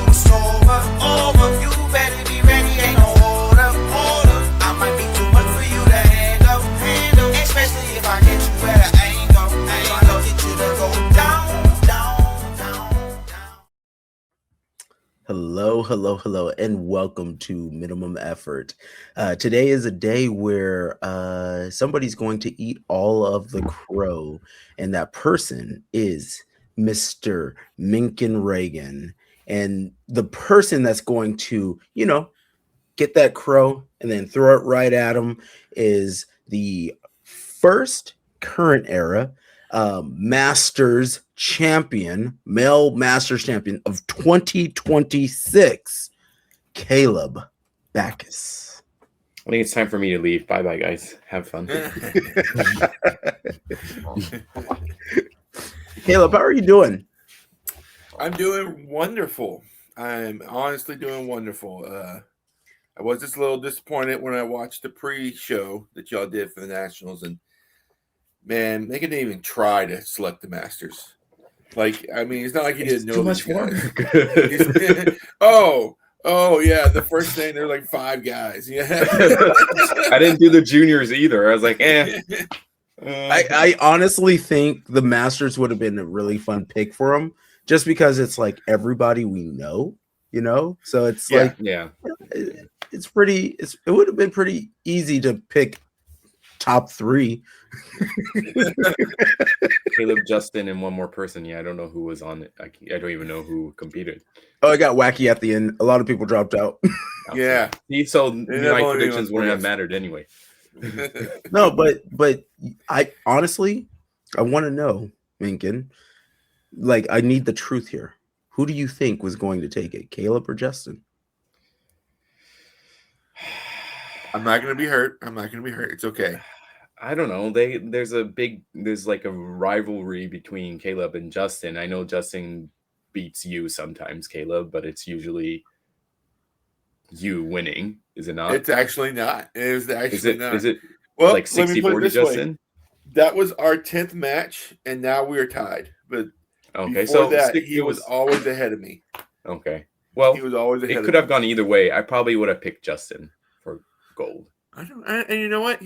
it's over, over. You better be ready, ain't no hold up, hold up. I might be too much for you to handle, handle. Especially if I get you where the angle, I love get you to go down, down, down, down. Hello, and welcome to Minimum Effort. Today is a day where somebody's going to eat all of the crow, and that person is Mr. Minkin Reagan. And the person that's going to, get that crow and then throw it right at him is the first current era Masters champion, male Masters champion of 2026, Caleb Backus. I think it's time for me to leave. Bye, guys. Have fun. Caleb, how are you doing? I'm doing wonderful. I'm honestly doing wonderful. I was just a little disappointed when I watched the pre-show that y'all did for the Nationals, and man, they didn't even try to select the Masters. Like, I mean, it's not like he didn't know too much these guys. work. Oh yeah, the first thing there were like 5 guys. Yeah, I didn't do the juniors either. I was like, I honestly think the Masters would have been a really fun pick for him, just because it's like everybody we know, So it's it would have been pretty easy to pick top 3. Caleb, Justin, and one more person. Yeah, I don't know who was on it. I don't even know who competed. Oh, it got wacky at the end. A lot of people dropped out. Yeah. So my predictions wouldn't have mattered anyway. No, but I honestly, I want to know, Minkin. Like, I need the truth here. Who do you think was going to take it, Caleb or Justin? I'm not going to be hurt. It's okay. I don't know. There's like a rivalry between Caleb and Justin. I know Justin beats you sometimes, Caleb, but it's usually you winning, is it not? It's actually not. It is actually not. Is it well, like 60-40, Justin? Way. That was our 10th match, and now we are tied. But okay, before that, he was always ahead of me. Okay. Well, he was always ahead. It could have gone either way. I probably would have picked Justin for gold. And you know what?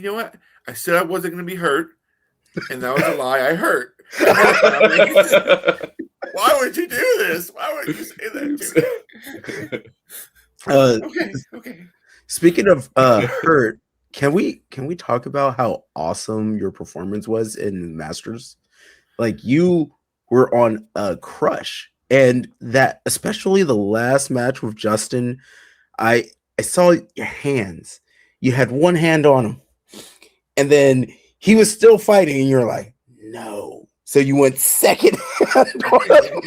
I said I wasn't going to be hurt, and that was a lie. I hurt. Why would you do this? Why would you say that to me? Okay. Speaking of hurt, can we talk about how awesome your performance was in Masters? Like, you were on a crush, and that, especially the last match with Justin, I saw your hands. You had one hand on him, and then he was still fighting, and you're like, no. So you went second hand on him.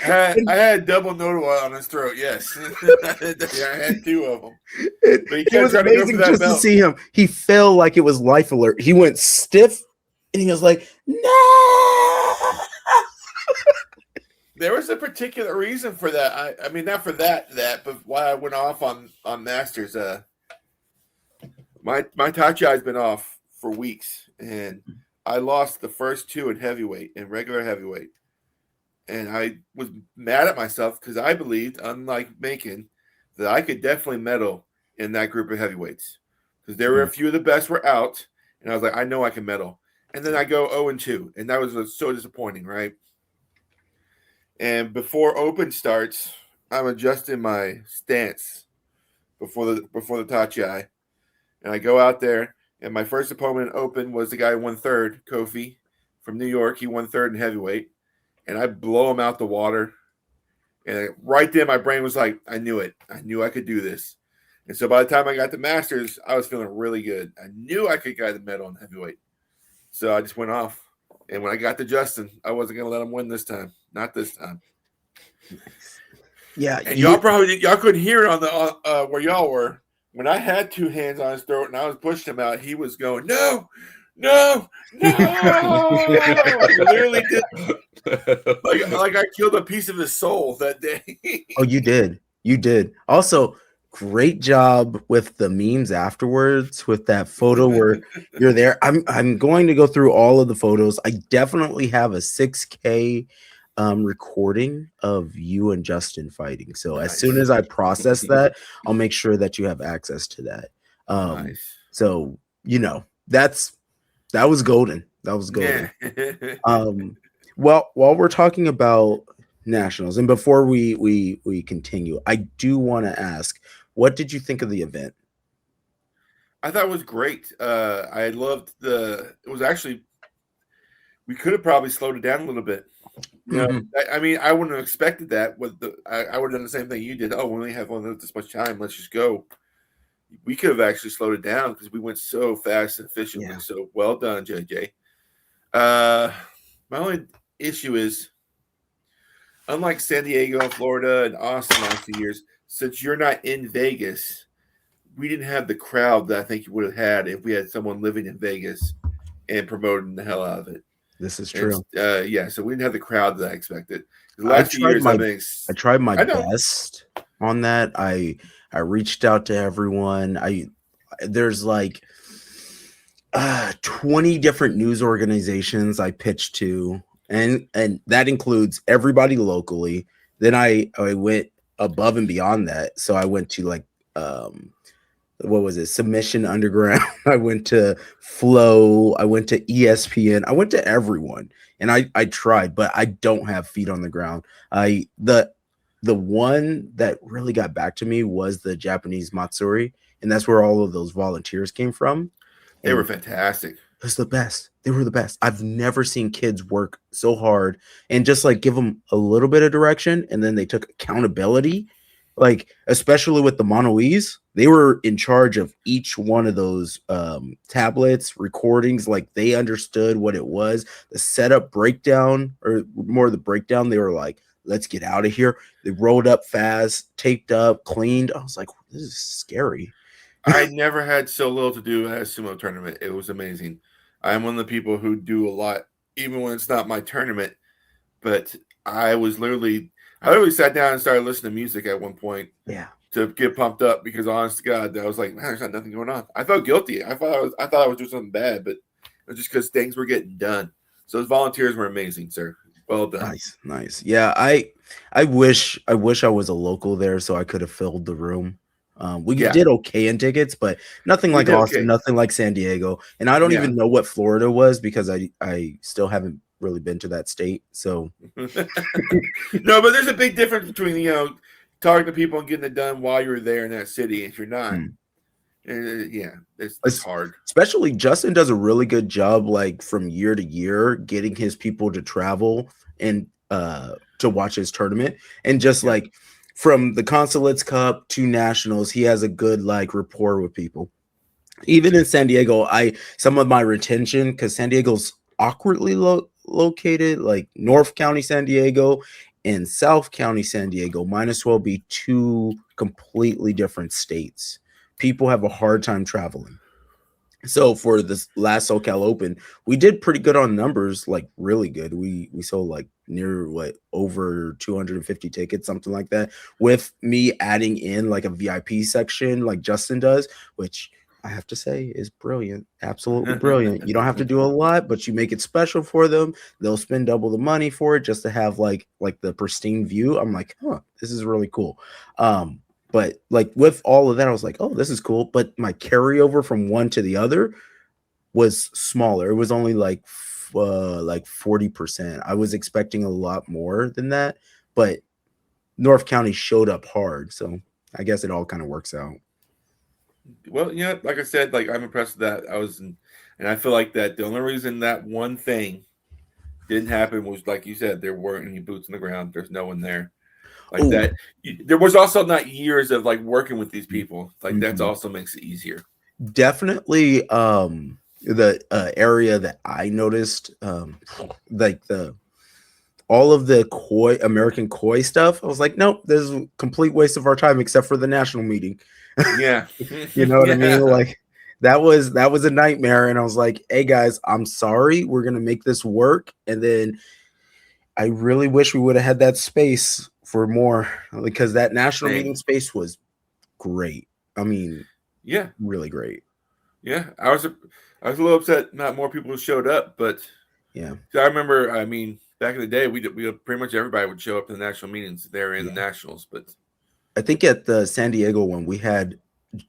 I had double note oil on his throat, yes. I had 2 of them. It was amazing just to see him. He fell like it was life alert. He went stiff, and he was like, no. There was a particular reason for that. I mean, not for that, but why I went off on Masters. My Tachi has been off for weeks, and I lost the first 2 in heavyweight, in regular heavyweight. And I was mad at myself because I believed, unlike Macon, that I could definitely medal in that group of heavyweights. Because there were a few of the best were out, and I was like, I know I can medal. And then I go 0-2, and that was so disappointing, right? And before Open starts, I'm adjusting my stance before the Tachi. And I go out there, and my first opponent in Open was the guy who won 3rd, Kofi from New York. He won 3rd in heavyweight. And I blow him out the water. And right then, my brain was like, I knew it. I knew I could do this. And so by the time I got the Masters, I was feeling really good. I knew I could get the medal in heavyweight. So I just went off. And when I got to Justin, I wasn't going to let him win this time. Not this time. Yeah. And y'all couldn't hear it on the where y'all were. When I had 2 hands on his throat and I was pushing him out, he was going, no. I literally did. Like I killed a piece of his soul that day. Oh, you did. Also, great job with the memes afterwards with that photo where you're there. I'm going to go through all of the photos. I definitely have a 6K recording of you and Justin fighting. So as soon Nice. as I process that, I'll make sure that you have access to that. Nice. So that was golden. That was Yeah. golden. Well, while we're talking about nationals, and before we continue, I do want to ask, what did you think of the event? I thought it was great. I loved it was actually, we could have probably slowed it down a little bit. Mhm. I mean, I wouldn't have expected that. I would have done the same thing you did. Oh, we only have this much time. Let's just go. We could have actually slowed it down because we went so fast and efficiently. Yeah. So well done, JJ. My only issue is, unlike San Diego, Florida, and Austin last few years, since you're not in Vegas, we didn't have the crowd that I think you would have had if we had someone living in Vegas and promoting the hell out of it. This is And true. yeah, so we didn't have the crowd that I expected. The I last few tried years, my I mean, I tried my I know. best on that. I reached out to everyone. There's like 20 different news organizations I pitched to, and that includes everybody locally. Then I went above and beyond that. So I went to like what was it? Submission Underground. I went to Flow. I went to ESPN. I went to everyone, and I tried, but I don't have feet on the ground. The one that really got back to me was the Japanese Matsuri, and that's where all of those volunteers came from. They were And fantastic. it was the best. They were the best. I've never seen kids work so hard and just like give them a little bit of direction, and then they took accountability. Like, especially with the Monoese, they were in charge of each one of those tablets, recordings. Like, they understood what it was. The setup breakdown, or more the breakdown, they were like, let's get out of here. They rolled up fast, taped up, cleaned. I was like, this is scary. I never had so little to do at a sumo tournament. It was amazing. I'm one of the people who do a lot, even when it's not my tournament. But I literally sat down and started listening to music at one point Yeah. to get pumped up, because honest to God, I was like, man, there's not nothing going on. I felt guilty. I thought I was doing something bad, but it was just because things were getting done. So those volunteers were amazing, sir. Well done. Nice. Yeah, I wish I was a local there so I could have filled the room. We Yeah. did okay in tickets, but nothing We like did Austin, okay. nothing like San Diego. And I don't Yeah. even know what Florida was because I still haven't really been to that state. So No, but there's a big difference between, talking to people and getting it done while you're there in that city. If you're not, yeah, it's hard. especially Justin does a really good job, like from year to year, getting his people to travel and to watch his tournament. And just Yeah. like from the Consulates Cup to Nationals, he has a good like rapport with people. Even in San Diego, some of my retention, because San Diego's awkwardly located, like North County San Diego and South County San Diego might as well be two completely different states. People have a hard time traveling. So for this last SoCal Open, we did pretty good on numbers, like really good. We sold like near over 250 tickets, something like that, with me adding in like a VIP section like Justin does, which I have to say is brilliant. Absolutely brilliant. You don't have to do a lot, but you make it special for them. They'll spend double the money for it just to have like the pristine view. I'm like, this is really cool. But like with all of that, I was like, oh, this is cool. But my carryover from one to the other was smaller. It was only like 40%. I was expecting a lot more than that, but North County showed up hard. So I guess it all kind of works out. Well, yeah, like I said, like I'm impressed with that. And I feel like that the only reason that one thing didn't happen was, like you said, there weren't any boots on the ground. There's no one there. Like Ooh. that. There was also not years of like working with these people. Like that's Mhm. also makes it easier. Definitely the area that I noticed, like all of the American koi stuff, I was like, nope, this is a complete waste of our time except for the national meeting. Yeah. You know what I Yeah. mean? Like that was a nightmare. And I was like, hey guys, I'm sorry, we're gonna make this work. And then I really wish we would have had that space for more, because that national Same. meeting space was great. I mean, Yeah. really great. Yeah. I was a little upset not more people showed up, but Yeah. I remember, I mean, back in the day, we pretty much everybody would show up to the national meetings there in the Nationals. But I think at the San Diego one, we had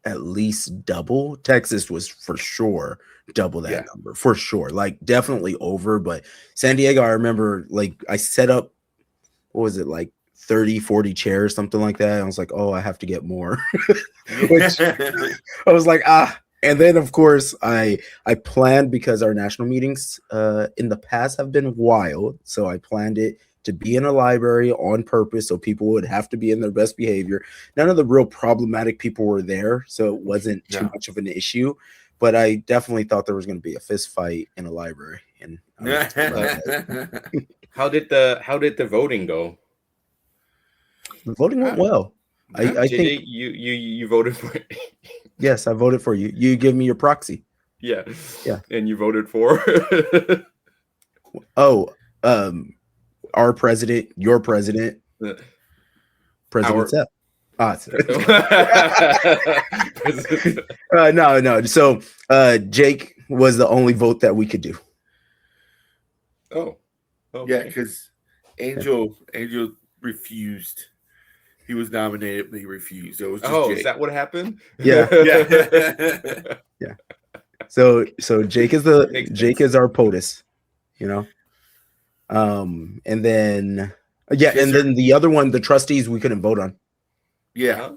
at least double. Texas was for sure double that number, for sure. Like definitely over. But San Diego, I remember like I set up, what was it, like 30, 40 chairs, something like that. I was like, oh, I have to get more. Which I was like, and then of course I planned, because our national meetings in the past have been wild. So I planned it to be in a library on purpose, so people would have to be in their best behavior. None of the real problematic people were there, so it wasn't too much of an issue. But I definitely thought there was going to be a fist fight in a library. And how did the voting go? The voting went well. I think you voted for it. Yes, I voted for you. You give me your proxy. Yeah. And you voted for our president, your president, President Seth. No. So Jake was the only vote that we could do. Oh, okay. Yeah, because Angel refused. He was nominated, but he refused. It was just Jake. Is that what happened? Yeah. Yeah. So Jake is is our POTUS, you know. And then then the other one, the trustees, we couldn't vote on. Yeah.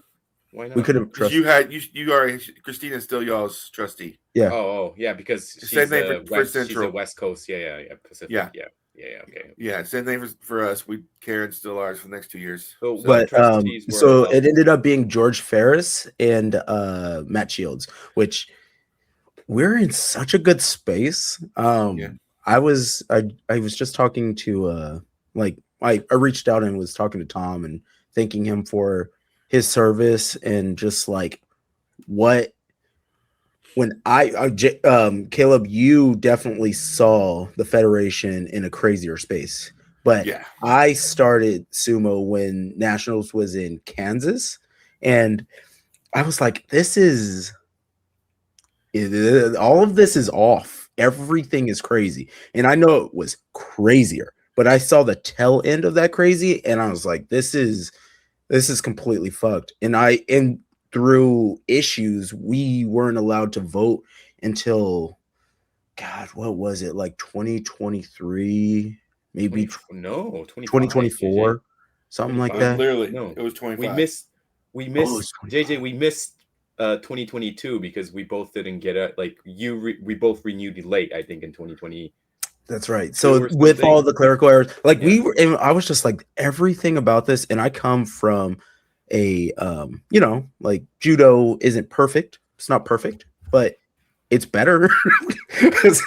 Why not? We couldn't trust. You are Christina's still y'all's trustee. Yeah. Oh, yeah, because she's a West Coast. Yeah, Pacific. Yeah. Okay. Yeah, same thing for us. Karen's still ours for the next 2 years. So it ended up being George Ferris and Matt Shields, which we're in such a good space. I was just talking to I reached out and was talking to Tom and thanking him for his service, and just like when Caleb, you definitely saw the Federation in a crazier space. But I started sumo when Nationals was in Kansas, and I was like, all of this is off. Everything is crazy. And I know it was crazier, but I saw the tail end of that crazy, and I was like, this is completely fucked. And through issues, we weren't allowed to vote until, God, what was it, like 2023, maybe 2024, something like that. Literally, no, it was 25. We missed JJ. We missed 2022 because we both didn't get it. Like we both renewed late, I think, in 2020. That's right. So with all the clerical errors, like we were, and I was just like, everything about this, and I come from a like judo isn't perfect. It's not perfect, but it's better. It's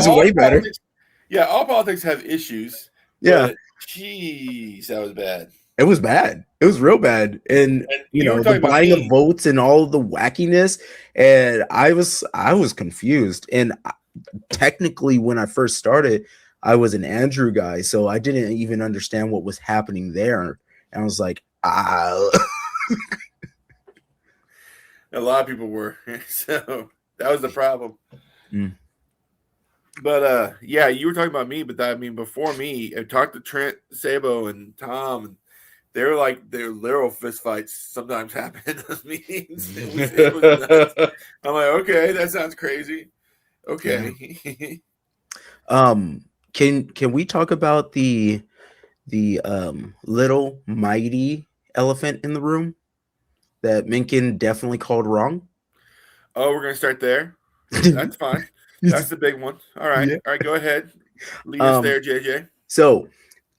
way better. Yeah, all politics have issues. Yeah. Jeez, that was bad. It was bad. It was real bad. And the buying of votes and all the wackiness. And I was confused. And technically, when I first started, I was an Andrew guy, so I didn't even understand what was happening there. And I was like, A lot of people were. So that was the problem. But you were talking about me, but before me, I talked to Trent, Sabo, and Tom, and they were like, their literal fistfights sometimes happen in those meetings. It was nuts. I'm like, okay, that sounds crazy. Okay. Can we talk about the little mighty elephant in the room that Minkin definitely called wrong? Oh, we're gonna start there. That's fine. That's the big one. All right. Yeah. All right, go ahead. Lead us there, JJ. So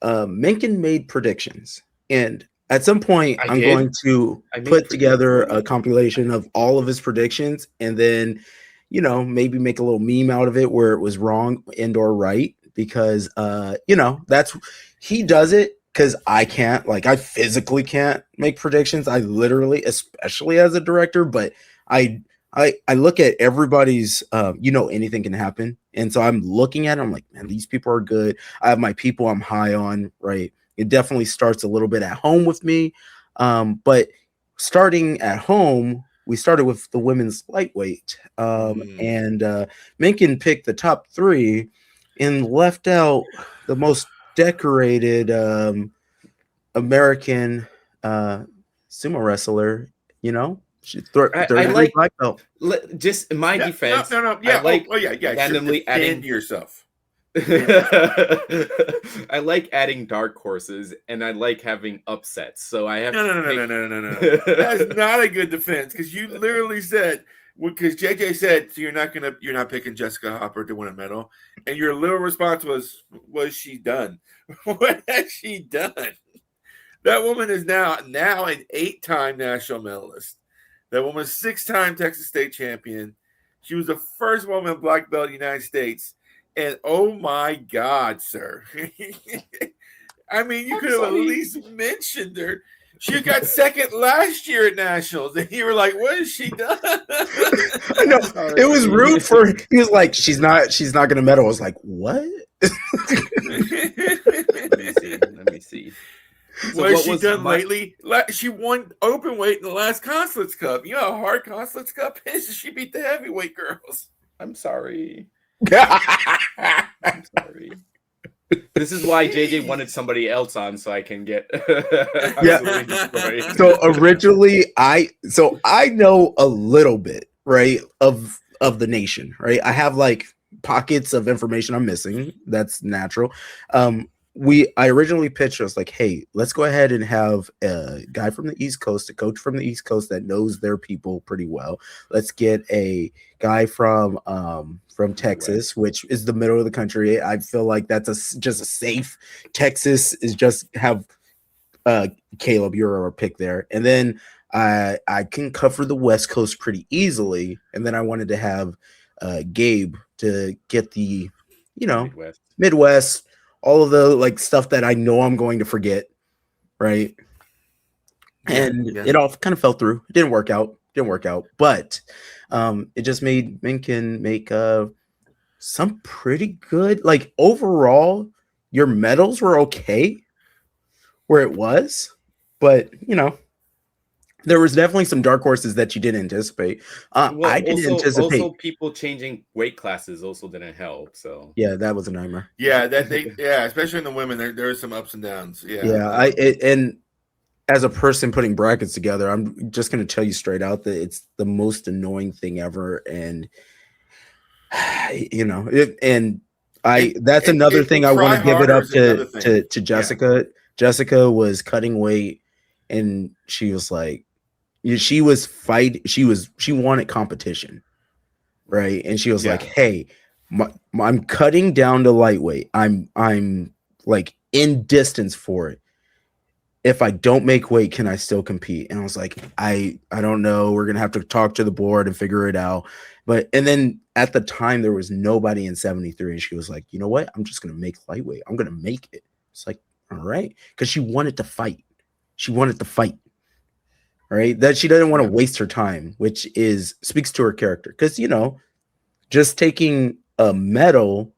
Minkin made predictions, and at some point I'm going to put together a compilation of all of his predictions, and then maybe make a little meme out of it where it was wrong and or right, because that's, he does it because I can't, like, I physically can't make predictions. I literally, especially as a director, but I look at everybody's anything can happen, and so I'm looking at it, I'm like, man, these people are good. I have my people I'm high on, right? It definitely starts a little bit at home with me, but starting at home, we started with the women's lightweight, and Minkin picked the top 3, and left out the most decorated American sumo wrestler. You know, she's I third degree like black belt. just in my Yeah, no, defense. no, no. I Yeah. like Oh, yeah, yeah. Sure. randomly Defend adding. yourself. Defend yourself. I like adding dark horses, and I like having upsets. So I have No, to no, no, pick... no, no, no, no, no. That's not a good defense because you literally said because JJ said so you're not picking Jessica Hopper to win a medal, and your little response was she done? What has she done? That woman is now an 8-time national medalist. That woman's 6-time Texas State champion. She was the first woman black belt in the United States, and oh my God, sir! I mean, you I'm could have at sorry. least mentioned her. She got second last year at nationals, and you were like, "What has she done?" I know it was rude for. He was like, "She's not going to medal." I was like, "What?" Let me see. So what has what she was done lately? She won open weight in the last Consulates Cup. You know how hard Consulates Cup is? She beat the heavyweight girls. I'm sorry. I'm sorry. This is why JJ wanted somebody else on so I can get absolutely destroyed. So originally, I know a little bit, right, of the nation, right. I have like pockets of information I'm missing. That's natural. I originally pitched us like, hey, let's go ahead and have a guy from the East Coast, a coach from the East Coast that knows their people pretty well. Let's get a guy from Texas, which is the middle of the country. I feel like that's just a safe. Texas is just have Caleb, you're our pick there, and then I can cover the West Coast pretty easily, and then I wanted to have Gabe to get the Midwest, all of the like stuff that I know I'm going to forget, right? And it all kind of fell through. It didn't work out. But it just made Minkin make some pretty good. Like overall, your medals were okay where it was, but there was definitely some dark horses that you didn't anticipate. I didn't anticipate. Also, people changing weight classes also didn't help. So yeah, that was a nightmare. Yeah, especially in the women, there are some ups and downs. Yeah, and as a person putting brackets together, I'm just going to tell you straight out that it's the most annoying thing ever, and that's another thing I want to give it up to Jessica. Yeah. Jessica was cutting weight, and she was like, she wanted competition, right? And she was like, hey, I'm cutting down to lightweight. I'm like in distance for it. If I don't make weight, can I still compete? And I was like, I don't know. We're gonna have to talk to the board and figure it out. And then at the time there was nobody in 73, and she was like, you know what? I'm just gonna make lightweight. I'm gonna make it. It's like, all right, because she wanted to fight. Right? That she doesn't want to waste her time, which speaks to her character. Because just taking a medal,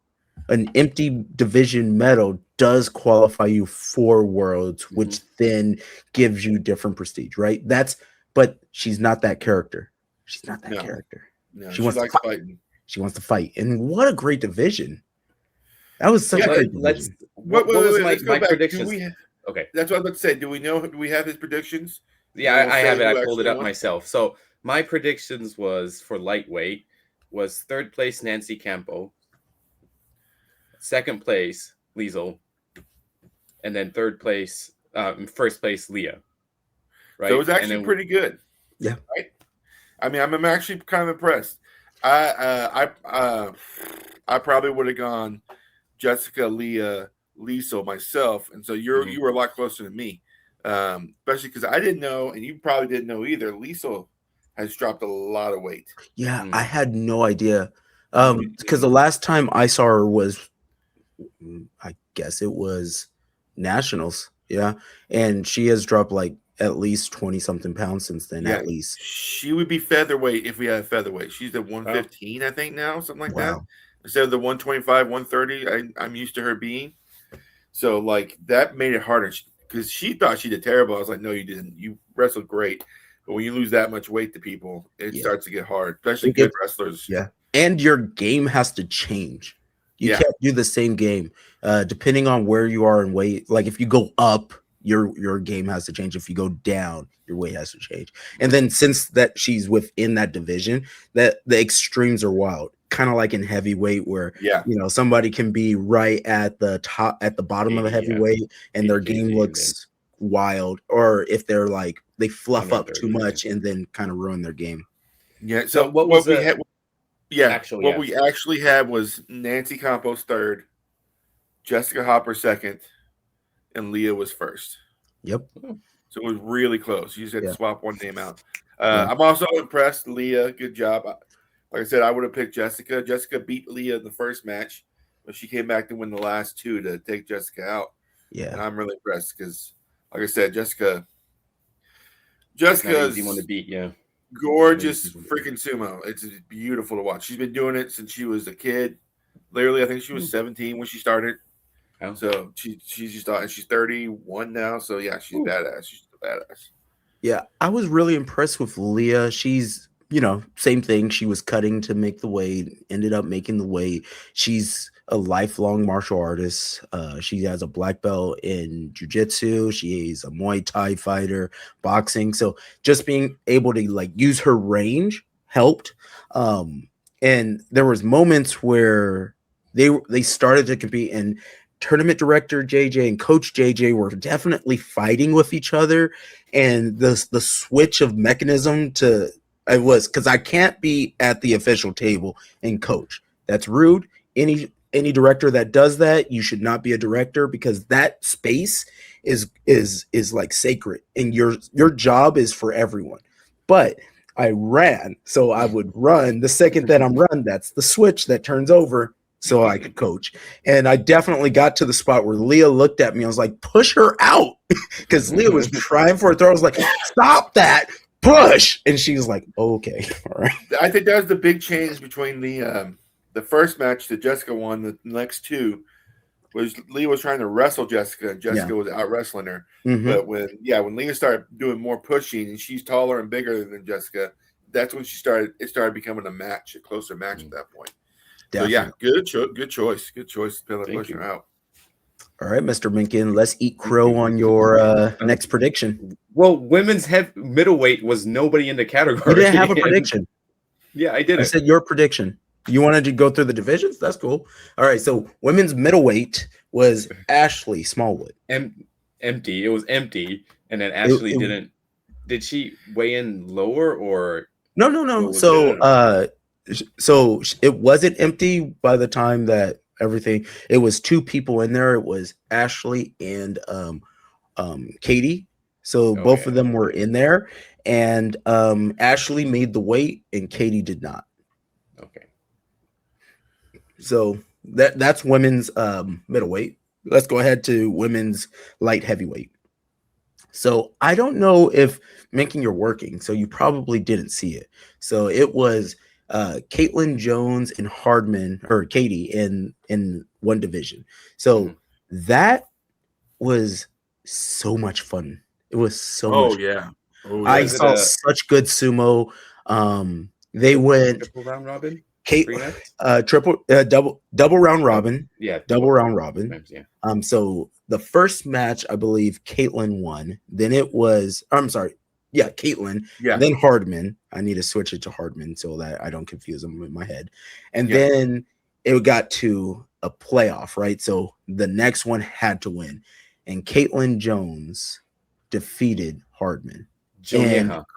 an empty division medal, does qualify you for Worlds, which then gives you different prestige, right? But she's not that character. She's not that character. No, she wants to fight. Fighting. She wants to fight. And what a great division. That was such a great division. What was my predictions? Okay. That's what I was about to say. Do we have his predictions? Yeah, I have it. I pulled it up myself. So my predictions was for lightweight was third place Nancy Campo, second place Liesl, and then first place Leah. Right. So it was actually pretty good. Yeah. Right. I mean, I'm actually kind of impressed. I probably would have gone Jessica, Leah, Liesl myself, and so you were a lot closer to me. Especially because I didn't know, and you probably didn't know either. Liesl has dropped a lot of weight. Yeah, I had no idea. Because the last time I saw her was, I guess it was Nationals. Yeah, and she has dropped like at least 20 something pounds since then. At least she would be featherweight if we had a featherweight. She's at 115, I think now, something like that. Instead of the 125, 130, I'm used to her being. So like that made it harder. Because she thought she did terrible. I was like, no, you didn't. You wrestled great. But when you lose that much weight to people, it starts to get hard, especially good wrestlers. Yeah. And your game has to change. You Yeah. can't do the same game. Depending on where you are in weight, like if you go up, your game has to change. If you go down, your weight has to change. And then since that she's within that division, that the extremes are wild. Kind of like in heavyweight, where Yeah. somebody can be right at the top, at the bottom of a 80, yeah. heavyweight, and their 80 game kg, looks wild, or if they're like they fluff up too 130, yeah. much and then kind of ruin their game. Yeah. So So what was we the had? Yeah. actual? What Yeah. we actually had was Nancy Campos third, Jessica Hopper second, and Leah was first. Yep. So it was really close. You just had Yeah. to swap one name out. Yeah. I'm also impressed, Leah. Good job. Like I said, I would have picked Jessica. Jessica beat Leah in the first match, but she came back to win the last two to take Jessica out. And Yeah. I'm really impressed because, like I said, It's Jessica's not an easy one to beat. Yeah. gorgeous freaking sumo. It's beautiful to watch. She's been doing it since she was a kid. Literally, I think she was 17 when she started. Oh. So she's just and she's 31 now. So yeah, she's badass. She's a badass. Yeah, I was really impressed with Leah. She's, same thing. She was cutting to make the weight, ended up making the weight. She's a lifelong martial artist. She has a black belt in jiu-jitsu. She's a Muay Thai fighter, boxing. So just being able to like use her range helped. And there was moments where they started to compete, and tournament director JJ and coach JJ were definitely fighting with each other, and the switch of mechanism to it was because I can't be at the official table and coach. That's rude. Any director that does that, you should not be a director, because that space is like sacred, and your job is for everyone. But I ran, so I would run. The second that I'm run, that's the switch that turns over, so I could coach. And I definitely got to the spot where Leah looked at me. I was like, push her out, because Leah was trying for a throw. I was like, stop that, push. And she was like, oh, okay, all right. I think that was the big change between the first match that Jessica won. The next two was Leah was trying to wrestle Jessica, and Jessica was out wrestling her. Mm-hmm. But when Leah started doing more pushing, and she's taller and bigger than Jessica, that's when it started becoming a closer match at that point. Definitely. So yeah, good choice pushing her out. All right, Mr. Minkin, let's eat crow on your next prediction. Well, women's middleweight was nobody in the category. You didn't have a prediction. Yeah, I did. I said your prediction. You wanted to go through the divisions? That's cool. All right, so women's middleweight was Ashley Smallwood. Empty. It was empty, and then Ashley didn't. Did she weigh in lower or no? So it wasn't empty by the time that everything. It was two people in there. It was Ashley and Katie. So both of them were in there, and Ashley made the weight, and Katie did not. Okay. So that's women's middleweight. Let's go ahead to women's light heavyweight. So I don't know if Minkin, you're working, so you probably didn't see it. So it was Caitlin Jones and Katie in one division. So that was so much fun. It was so much fun. I saw such good sumo. They went triple round robin. Double round robin. Yeah, double round robin. Yeah. So the first match, I believe Caitlin won. Then it was, Caitlin. Yeah. Then Hardman. I need to switch it to Hardman so that I don't confuse them in my head. And then it got to a playoff, right? So the next one had to win, and Caitlin Jones defeated Hardman.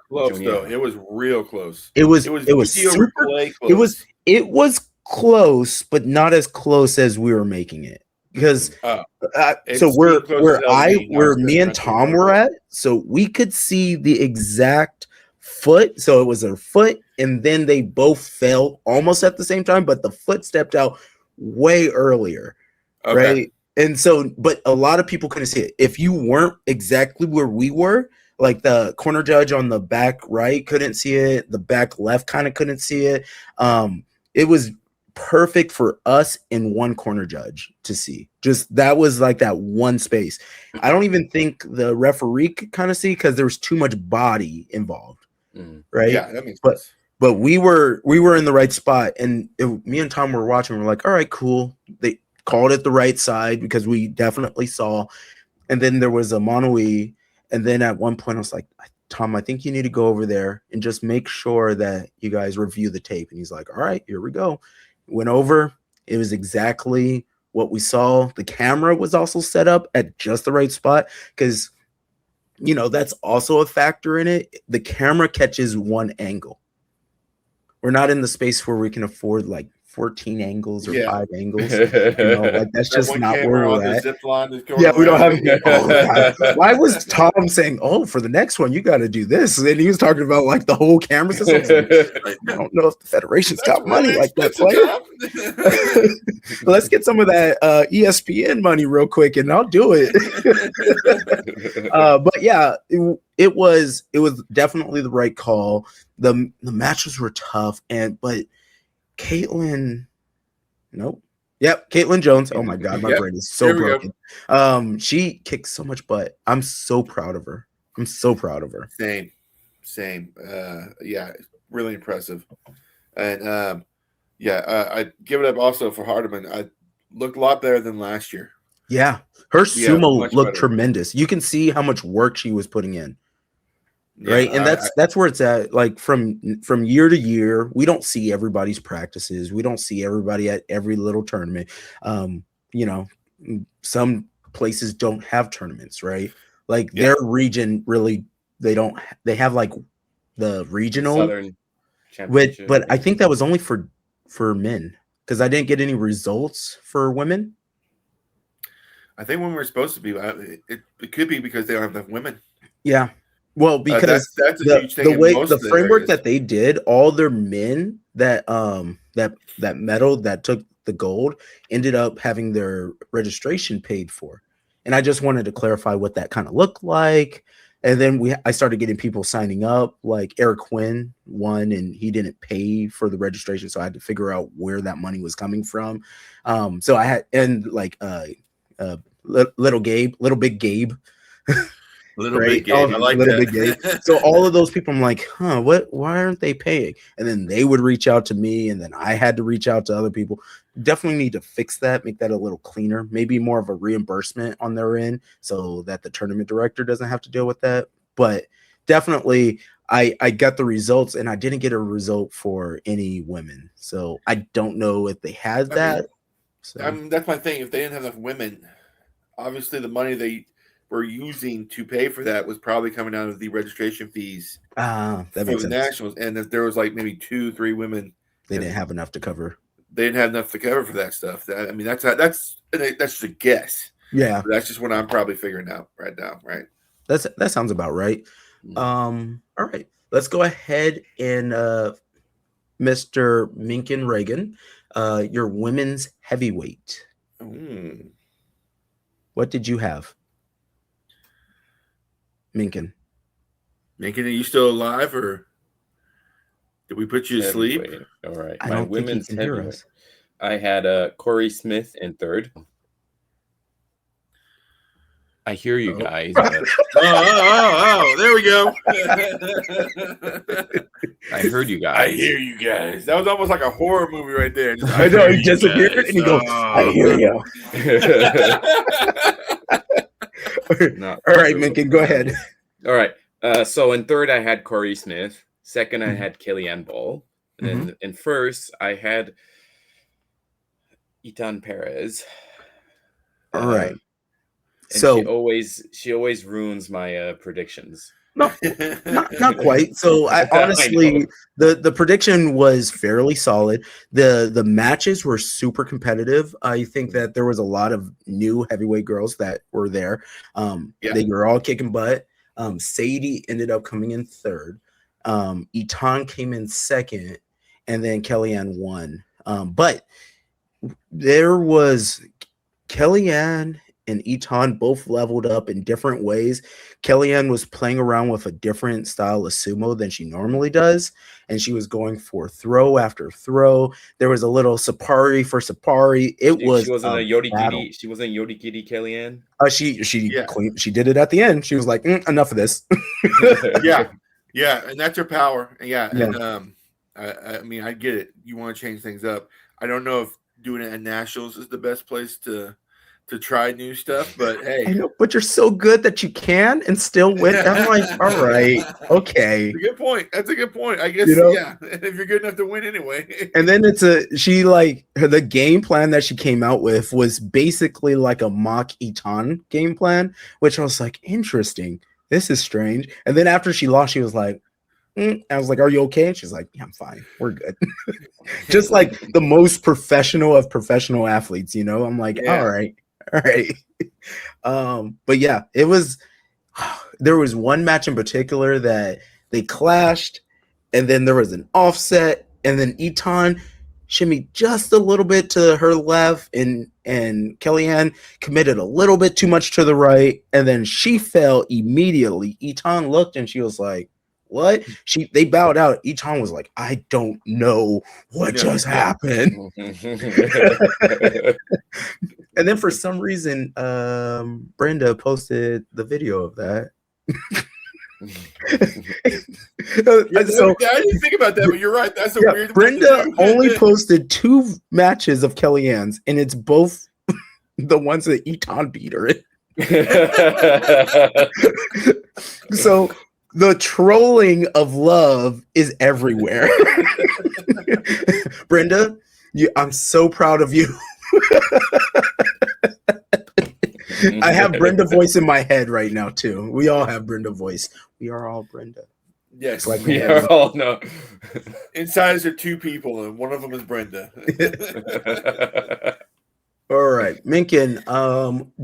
Close though. It was real close. It was super close. It was close, but not as close as we were making it. Because so where me and Tom were at, so we could see the exact foot. So it was her foot, and then they both fell almost at the same time, but the foot stepped out way earlier, right? And so, but a lot of people couldn't see it. If you weren't exactly where we were, like the corner judge on the back right couldn't see it, the back left kind of couldn't see it. It was perfect for us in one corner judge to see. Just that was like that one space. I don't even think the referee could kind of see because there was too much body involved, right? Yeah, that makes sense. But we were in the right spot, and me and Tom were watching. We're like, all right, cool. They called it the right side because we definitely saw. And then there was a mono-e, and then at one point I was like, Tom, I think you need to go over there and just make sure that you guys review the tape. And he's like, all right, here we go. Went over. It was exactly what we saw. The camera was also set up at just the right spot because, you know, that's also a factor in it. The camera catches one angle. We're not in the space where we can afford like 14 angles or 5 angles. You know, like that's just not where we're at. Yeah, we don't have. Oh, why was Tom saying, "Oh, for the next one, you got to do this"? And he was talking about like the whole camera system. Like, I don't know if the Federation's got money like that, player. Let's get some of that ESPN money real quick, and I'll do it. But yeah, it was definitely the right call. The matches were tough, but Caitlin, nope. Yep, Caitlin Jones. Oh my God, my brain is so broken. She kicks so much butt. I'm so proud of her. Same. Yeah, really impressive. And I give it up also for Hardiman. I looked a lot better than last year. Yeah, her sumo looked tremendous. You can see how much work she was putting in. Right. And that's where it's at. Like from year to year, we don't see everybody's practices. We don't see everybody at every little tournament. You know, some places don't have tournaments, right? Like their region really, they have like the regional Southern Championship. But I think that was only for men because I didn't get any results for women. I think when we're supposed to be, it could be because they don't have enough women. Yeah. Well, because that's a huge thing. The framework that they did, all their men that medal that took the gold ended up having their registration paid for. And I just wanted to clarify what that kind of looked like. And then I started getting people signing up, like Eric Quinn won and he didn't pay for the registration. So I had to figure out where that money was coming from. So I had, and like little big Gabe. Little big Gabe. I like little that. Big Gabe. So all of those people, I'm like, why aren't they paying? And then they would reach out to me, and then I had to reach out to other people. Definitely need to fix that, make that a little cleaner, maybe more of a reimbursement on their end so that the tournament director doesn't have to deal with that. But definitely I got the results, and I didn't get a result for any women. So I don't know if they had that. That's my thing. If they didn't have enough women, obviously the money they were using to pay for that was probably coming out of the registration fees that for makes the sense. Nationals. And if there was like maybe 2-3 women, they didn't have enough to cover. They didn't have enough to cover for that stuff. That's just a guess. Yeah, but that's just what I'm probably figuring out right now. Right. That sounds about right. All right, let's go ahead and Mr. Minkin Reagan, your women's heavyweight. What did you have? Minkin, are you still alive, or did we put you to sleep? All right. I My don't women's think he can hear heavyweight. us. I had Corey Smith in third. I hear you guys. But There we go. I heard you guys. I hear you guys. That was almost like a horror movie right there. I know, he disappeared and he goes, I hear you. All right, Minkin, go ahead. All right. So in third, I had Corey Smith. Second, I had Kellyanne Ball. And then in first, I had Itan Perez. All right. And So she always ruins my predictions. No, not quite. So I honestly, the prediction was fairly solid. The matches were super competitive. I think that there was a lot of new heavyweight girls that were there. They were all kicking butt. Sadie ended up coming in third. Itan came in second, and then Kellyanne won. But there was Kellyanne and Itan both leveled up in different ways. Kellyanne was playing around with a different style of sumo than she normally does, and she was going for throw after throw. There was a little Sapari for Sapari. She wasn't a Yorikiri. She wasn't Yorikiri Kellyanne. She did it at the end. She was like, enough of this. yeah, and that's her power. And I mean, I get it. You want to change things up. I don't know if doing it at nationals is the best place to try new stuff, but hey, I know, but you're so good that you can and still win. I'm like, all right, okay. That's a good point. That's a good point. I guess, yeah. If you're good enough to win anyway. And then the game plan that she came out with was basically like a mock Eton game plan, which I was like, interesting. This is strange. And then after she lost, she was like, I was like, are you okay? And she's like, yeah, I'm fine. We're good. Just like the most professional of professional athletes, I'm like, all right. But yeah, it was, there was one match in particular that they clashed, and then there was an offset, and then Eton shimmied just a little bit to her left, and Kellyanne committed a little bit too much to the right, and then she fell immediately. Eton looked and she was like, what? They bowed out. Eton was like, I don't know what just happened. And then for some reason, Brenda posted the video of that. So I didn't think about that, but you're right. That's a weird. Brenda only posted 2 matches of Kellyanne's, and it's both the ones that Eton beat her in. So the trolling of love is everywhere. Brenda, I'm so proud of you. I have Brenda voice in my head right now too. We all have Brenda voice. We are all Brenda. Yes, like we are all no. Inside us are 2 people, and one of them is Brenda. All right, Minkin.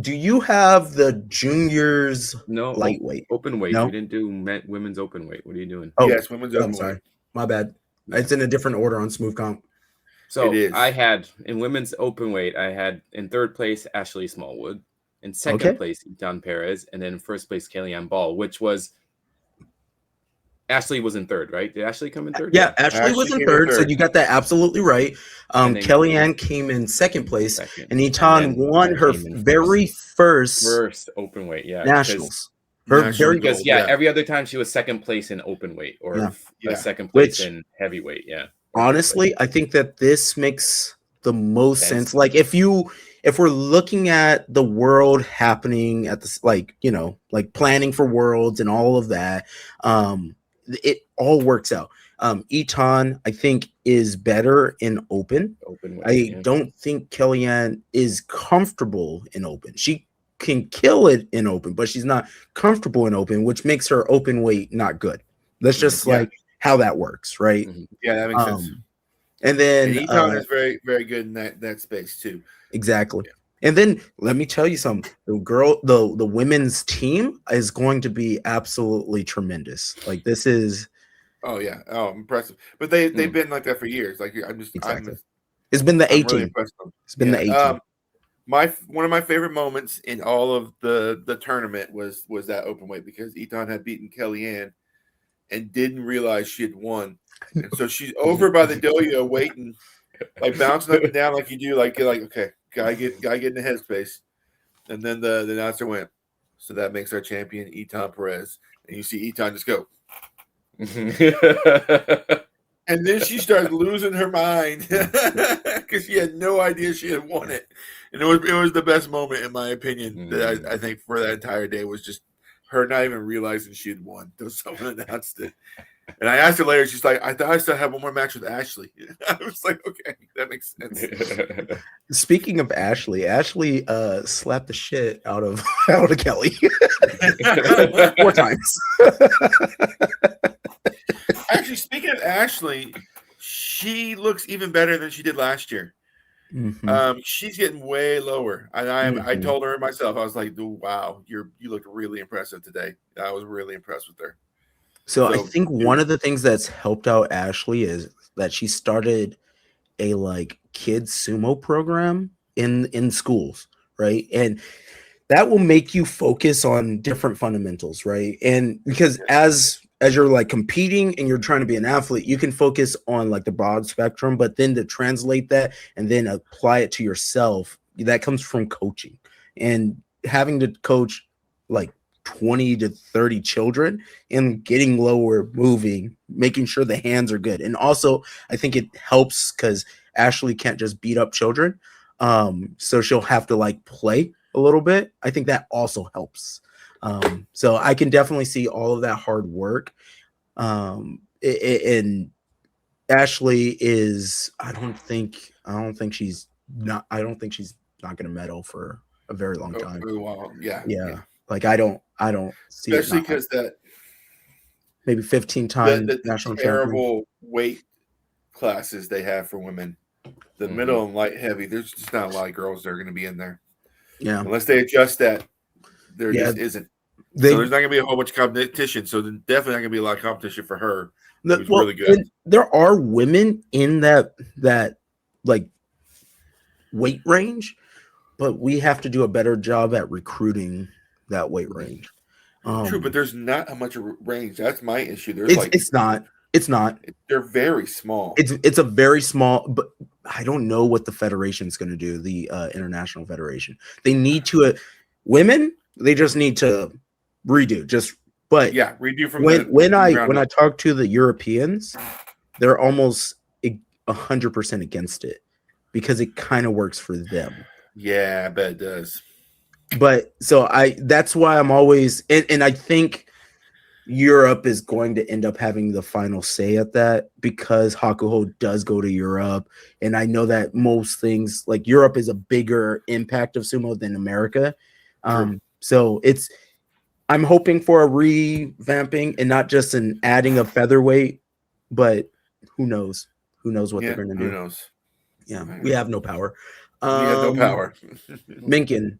Do you have the juniors? No, lightweight, open weight. No? We didn't do women's open weight. What are you doing? Oh, yes, women's open weight. Sorry, my bad. It's in a different order on Smooth Comp. So I had in women's open weight, I had in 3rd place Ashley Smallwood, in 2nd place Eton Perez, and then in 1st place Kellyanne Ball, which was Ashley was in 3rd, right? Did Ashley come in 3rd? Yeah, Ashley was in 3rd, so you got that absolutely right. Kellyanne came in 2nd place, and Eton won her very first open weight, nationals. Every other time she was 2nd place in open weight or 2nd place in heavyweight. Yeah. Honestly, I think that this makes the most sense. Like if we're looking at the world happening at this, like planning for worlds and all of that, it all works out. Eton, I think, is better in open. I don't think Kellyanne is comfortable in open. She can kill it in open, but she's not comfortable in open, which makes her open weight not good. That's just how that works, right? Yeah, that makes sense. And then Eton is very, very good in that space too. Exactly. Yeah. And then let me tell you something. The women's team is going to be absolutely tremendous. Like this is impressive. But they've been like that for years. Like it's been the 18. Really it's been the 18. One of my favorite moments in all of the tournament was that open weight, because Eton had beaten Kellyanne and didn't realize she had won. And so she's over by the dohyo waiting, like bouncing up and down like you do, like okay, gotta get in the headspace. And then the announcer went, so that makes our champion Eton Perez. And you see Eton just go. And then she started losing her mind because she had no idea she had won it. And it was the best moment, in my opinion, that I think for that entire day, was just her not even realizing she had won until someone announced it. And I asked her later, she's like, I thought I still had one more match with Ashley. I was like, okay, that makes sense. Speaking of Ashley slapped the shit out of Kelly 4 times. Actually, speaking of Ashley, she looks even better than she did last year. Mm-hmm. She's getting way lower. I told her myself, I was like, wow, you look really impressive today. I was really impressed with her. So I think one of the things that's helped out Ashley is that she started a kids sumo program in schools, right? And that will make you focus on different fundamentals, right? And because as you're competing and you're trying to be an athlete, you can focus on the broad spectrum, but then to translate that and then apply it to yourself, that comes from coaching and having to coach 20 to 30 children and getting lower, moving, making sure the hands are good. And also, I think it helps because Ashley can't just beat up children. So she'll have to like play a little bit. I think that also helps. So I can definitely see all of that hard work. And Ashley is, I don't think she's not going to medal for a very long time. Well, yeah. Like I don't see especially it because that maybe 15-time the national terrible champion. weight classes they have for women, the middle and light heavy. There's just not a lot of girls that are going to be in there. Yeah, unless they adjust that, there just isn't. So there's not going to be a whole bunch of competition. So there's definitely not going to be a lot of competition for her. Who's really good. There are women in that like weight range, but we have to do a better job at recruiting that weight range. True, but there's not a much of range. That's my issue. There's it's not. They're very small. It's a very small, but I don't know what the federation's going to do. The international federation. They need to women. They just need to redo. But yeah, redo from when I talk to the Europeans, they're almost 100% against it because it kind of works for them. Yeah, I bet it does. But so that's why I'm always and I think Europe is going to end up having the final say at that because Hakuho does go to Europe. And I know that most things like Europe is a bigger impact of sumo than America. So I'm hoping for a revamping and not just an adding of featherweight, but who knows? Who knows what they're going to do? Who knows? Yeah, we have no power. We have no power. Minkin,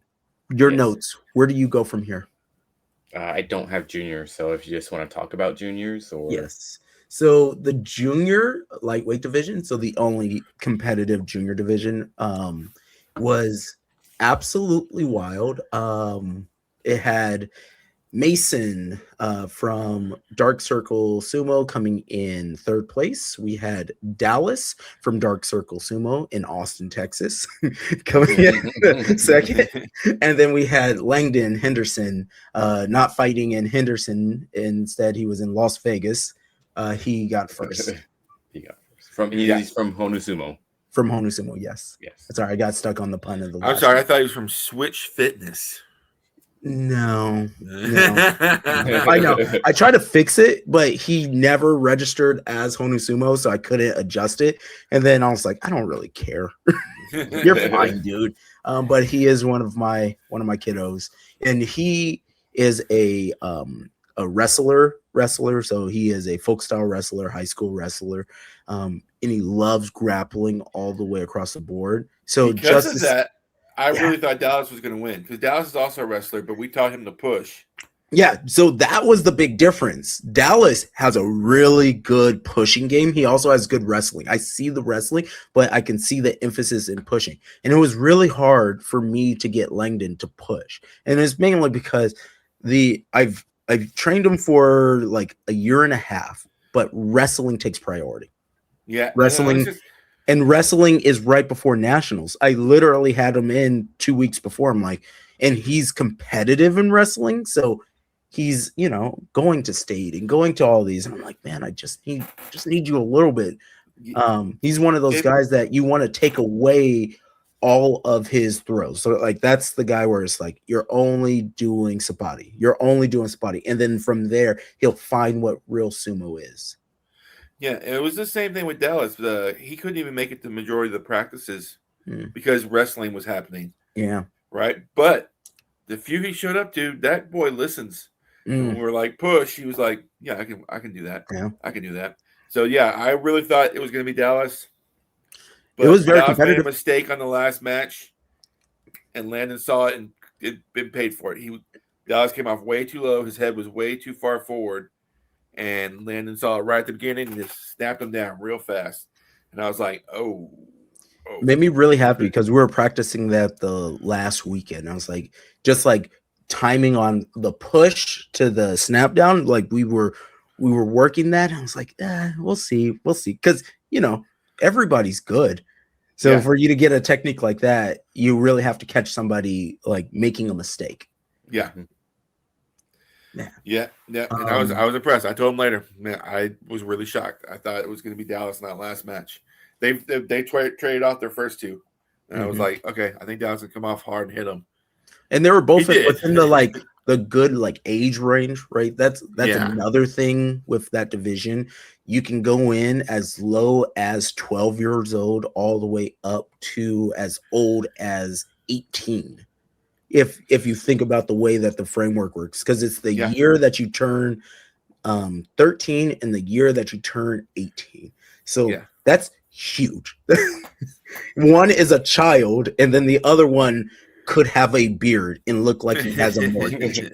your notes. Where do you go from here? I don't have juniors, so if you just want to talk about juniors, or yes. So the junior lightweight division, so the only competitive junior division, was absolutely wild. It had Mason from Dark Circle Sumo coming in third place. We had Dallas from Dark Circle Sumo in Austin, Texas, coming in second. And then we had Langdon Henderson not fighting in Henderson. Instead, he was in Las Vegas. He got first. He's from Honu Sumo. From Honu Sumo, yes. Sorry, I got stuck on the pun of the I'm sorry, I thought he was from Switch Fitness. No. I know. I tried to fix it, but he never registered as Honu Sumo, so I couldn't adjust it. And then I was like, I don't really care. You're fine, dude. But he is one of my kiddos, and he is a wrestler. So he is a folk style wrestler, high school wrestler, and he loves grappling all the way across the board. So because of that, I really thought Dallas was going to win because Dallas is also a wrestler, but we taught him to push. Yeah, so that was the big difference. Dallas has a really good pushing game. He also has good wrestling. I see the wrestling, but I can see the emphasis in pushing. And it was really hard for me to get Langdon to push. And it's mainly because I've trained him for like a year and a half, but wrestling takes priority. Yeah, wrestling is right before nationals. I literally had him in 2 weeks before. I'm like, and he's competitive in wrestling, so he's going to state and going to all these. And I'm like, man, I just need you a little bit. He's one of those guys that you want to take away all of his throws. So like that's the guy where it's like you're only doing Sabati, and then from there he'll find what real sumo is. Yeah, it was the same thing with Dallas. He couldn't even make it the majority of the practices because wrestling was happening. Yeah. Right? But the few he showed up to, that boy listens. When we were like, push, he was like, yeah, I can do that. Yeah. I can do that. So, yeah, I really thought it was going to be Dallas. But it was very Dallas competitive. made a mistake on the last match, and Landon saw it and it been paid for it. Dallas came off way too low. His head was way too far forward. And Landon saw it right at the beginning and just snapped him down real fast. And I was like, oh. Made me really happy because we were practicing that the last weekend. I was like, just like timing on the push to the snap down, like we were working that. I was like, we'll see. Because, everybody's good. So for you to get a technique like that, you really have to catch somebody like making a mistake. Yeah. Yeah. And I was impressed. I told him later, man, I was really shocked. I thought it was going to be Dallas in that last match. They traded off their first two, and I was like, okay, I think Dallas can come off hard and hit them. And they were both He did. within the good age range, right? That's another thing with that division. You can go in as low as 12 years old all the way up to as old as 18. If you think about the way that the framework works, because it's the year that you turn 13 and the year that you turn 18. So that's huge. One is a child, and then the other one could have a beard and look like he has a mortgage. yeah.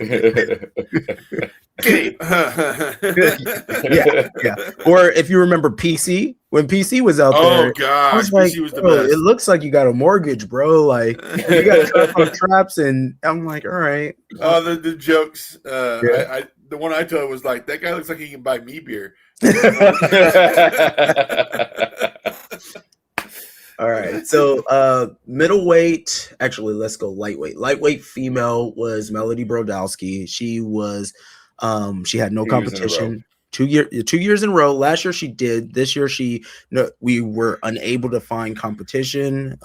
Or if you remember PC, when PC was out there, gosh, I was like, PC was the best. It looks like you got a mortgage, bro. Like you got trapped on traps, and I'm like, all right. Oh, the jokes. The one I told was like, that guy looks like he can buy me beer. All right. So middleweight, actually, let's go lightweight. Lightweight female was Melody Brodowski. She was she had no competition. 2 years in a row. Last year she did. This year we were unable to find competition,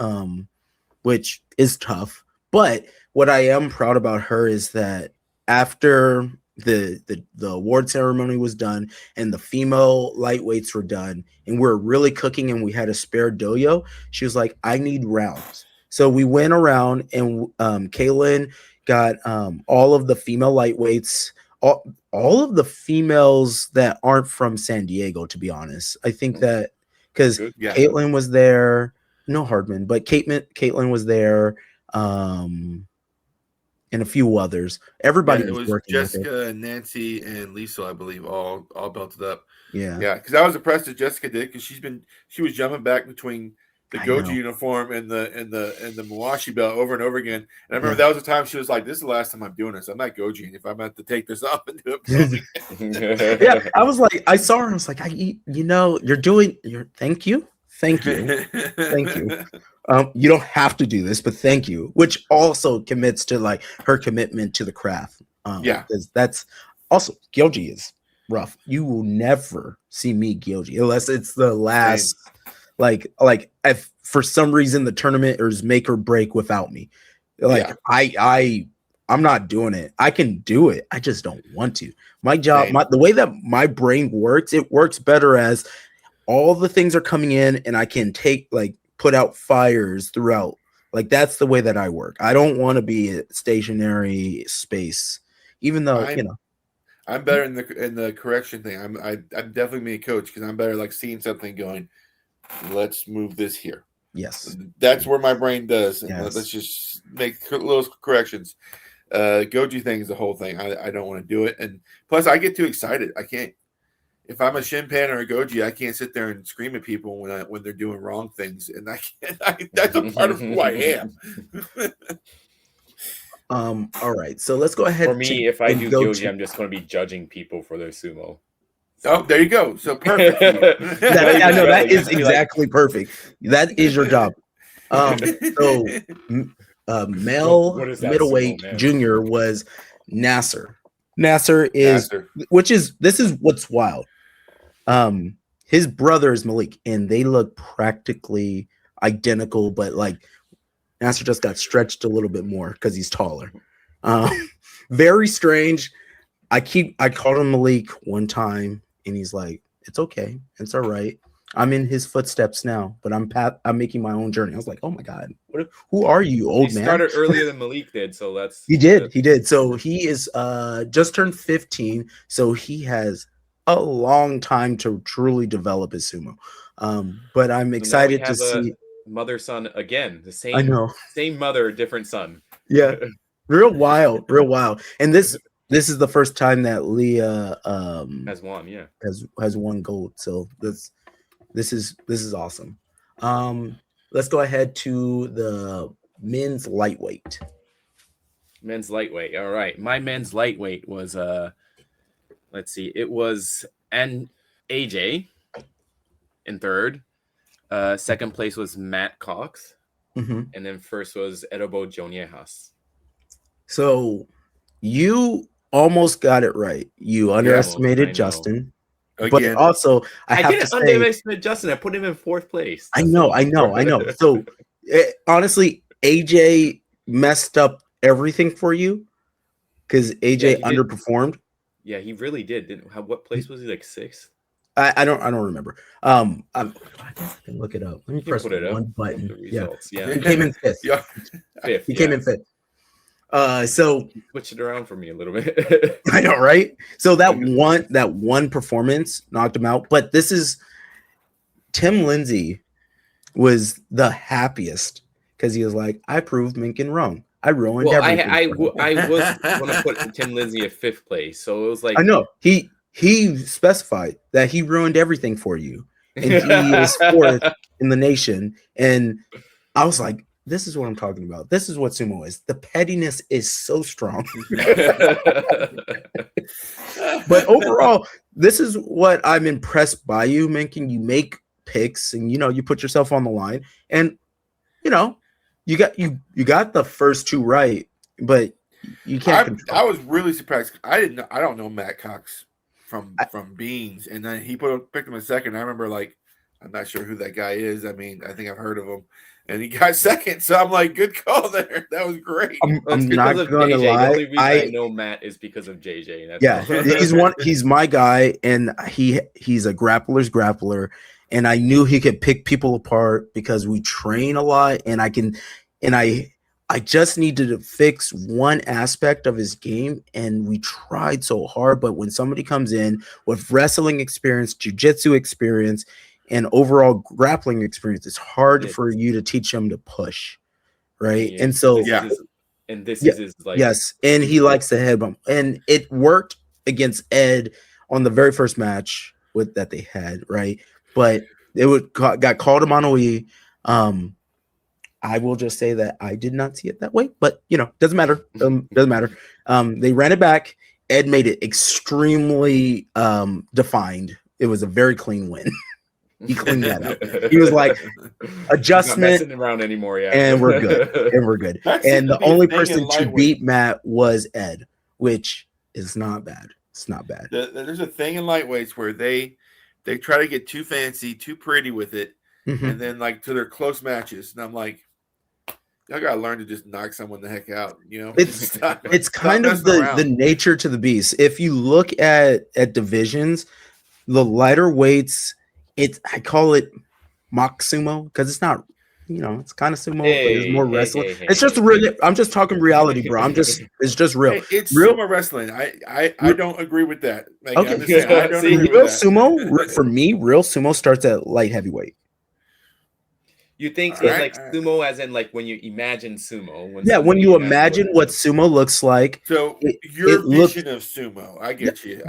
which is tough. But what I am proud about her is that after the award ceremony was done and the female lightweights were done and we're really cooking and we had a spare dohyo, she was like, I need rounds. So we went around and Kaylin got all of the female lightweights, all of the females that aren't from San Diego, to be honest. I think that because Caitlin was there, no Hardman, but Caitlin was there, and a few others. Everybody was working. Jessica, Nancy, and Lisa, I believe, all belted up. Yeah. Because I was impressed that Jessica did, because she was jumping back between the Goji uniform and the Mawashi belt over and over again. And I remember that was the time she was like, "This is the last time I'm doing this. I'm not Goji, and if I'm about to take this off and do it." Yeah, I was like, I saw her. I was like, you're doing thank you. Thank you. You don't have to do this, but thank you, which also commits to like her commitment to the craft. Because that's also Gyoji is rough. You will never see me Gyoji unless it's the last, like if for some reason the tournament is make or break without me. Like I'm not doing it. I can do it. I just don't want to. My job, the way that my brain works, it works better as all the things are coming in and I can put out fires throughout. Like that's the way that I work. I don't want to be a stationary space, even though I'm better in the correction thing. I'm definitely me a coach because I'm better like seeing something going, let's move this here. Yes, that's where my brain does. Yes. Let's just make little corrections. Goji thing is the whole thing. I don't want to do it, and plus I get too excited. I can't. If I'm a Shinpan or a Goji, I can't sit there and scream at people when they're doing wrong things, and I can't. That's a part of who I am. All right, so let's go ahead. For me, if I do Goji, I'm just going to be judging people for their sumo. Oh, there you go. So perfect. I know that is exactly perfect. That is your job. So male middleweight junior was Nasser. Nasser is this is what's wild. His brother is Malik, and they look practically identical, but like Nasser just got stretched a little bit more because he's taller. Very strange. I called him Malik one time, and he's like, "It's okay, it's all right. I'm in his footsteps now, but I'm making my own journey." I was like, "Oh my god, who are you, old man?" He started earlier than Malik did, so that's he did. So he is just turned 15, so he has a long time to truly develop his sumo. But I'm excited to see mother son again. The same. I know, same mother, different son. Yeah, real wild. And this is the first time that Leah has won. Yeah, has won gold. So this is awesome. Let's go ahead to the men's lightweight. Men's lightweight. All right. My men's lightweight was let's see. It was AJ in third. Second place was Matt Cox. Mm-hmm. And then first was Erobo Joniejas. So you almost got it right. You I underestimated know. Justin, but Again, also I have to didn't say, underestimate Justin. I put him in 4th place. I That's know. all. So honestly, AJ messed up everything for you because AJ he did. underperformed. Yeah, he really did. Didn't what place was he? Like 6th? I don't remember. I guess I can look it up. Let me You can press put it up. one button. The Yeah, results. Yeah. he came in 5th. yeah, 5th. He came in 5th. So Switch it around for me a little bit. I know, right? So that one performance knocked him out. But this is Tim Lindsay was the happiest because he was like, I proved Minkin wrong. I ruined everything. I was going to put Tim Lindsay at 5th place, so it was like I know he specified that he ruined everything for you, and he is 4th in the nation. And I was like, this is what I'm talking about. This is what sumo is. The pettiness is so strong. But overall, this is what I'm impressed by you, Minkin. You make picks, and you put yourself on the line, and you got the first 2 right, but you can't. I was really surprised. I don't know Matt Cox from Beans, and then he picked him in 2nd. I remember I'm not sure who that guy is. I mean, I think I've heard of him, and he got 2nd. So I'm like, good call there. That was great. I'm not gonna lie. The only reason I know Matt is because of JJ. That's all. He's my guy, and he's a grappler's grappler, and I knew he could pick people apart because we train a lot, and I just needed to fix one aspect of his game, and we tried so hard. But when somebody comes in with wrestling experience, jiu-jitsu experience, and overall grappling experience, it's hard for you to teach him to push, right? Yeah. And so, this is his yes, and he likes the head bump, and it worked against Ed on the very first match that they had, right? But it got called a mono-e. I will just say that I did not see it that way, but doesn't matter. Doesn't matter. They ran it back. Ed made it extremely defined. It was a very clean win. He cleaned that up. He was like, adjustment, not messing around anymore, and we're good. And the only person to beat Matt was Ed, which is not bad. It's not bad. There's a thing in lightweights where they try to get too fancy, too pretty with it, and then to their close matches, and I'm like, y'all gotta learn to just knock someone the heck out. It's kind of the nature to the beast. If you look at divisions, the lighter weights, I call it mock sumo because it's not, it's kind of sumo, but it's more wrestling. It's just really, I'm just talking reality, bro. It's just real. It's real sumo wrestling. I don't agree with that. Okay, real sumo for me. Real sumo starts at light heavyweight. You think sumo as in when you imagine sumo? When you imagine what sumo looks like. So your vision of sumo, I get you.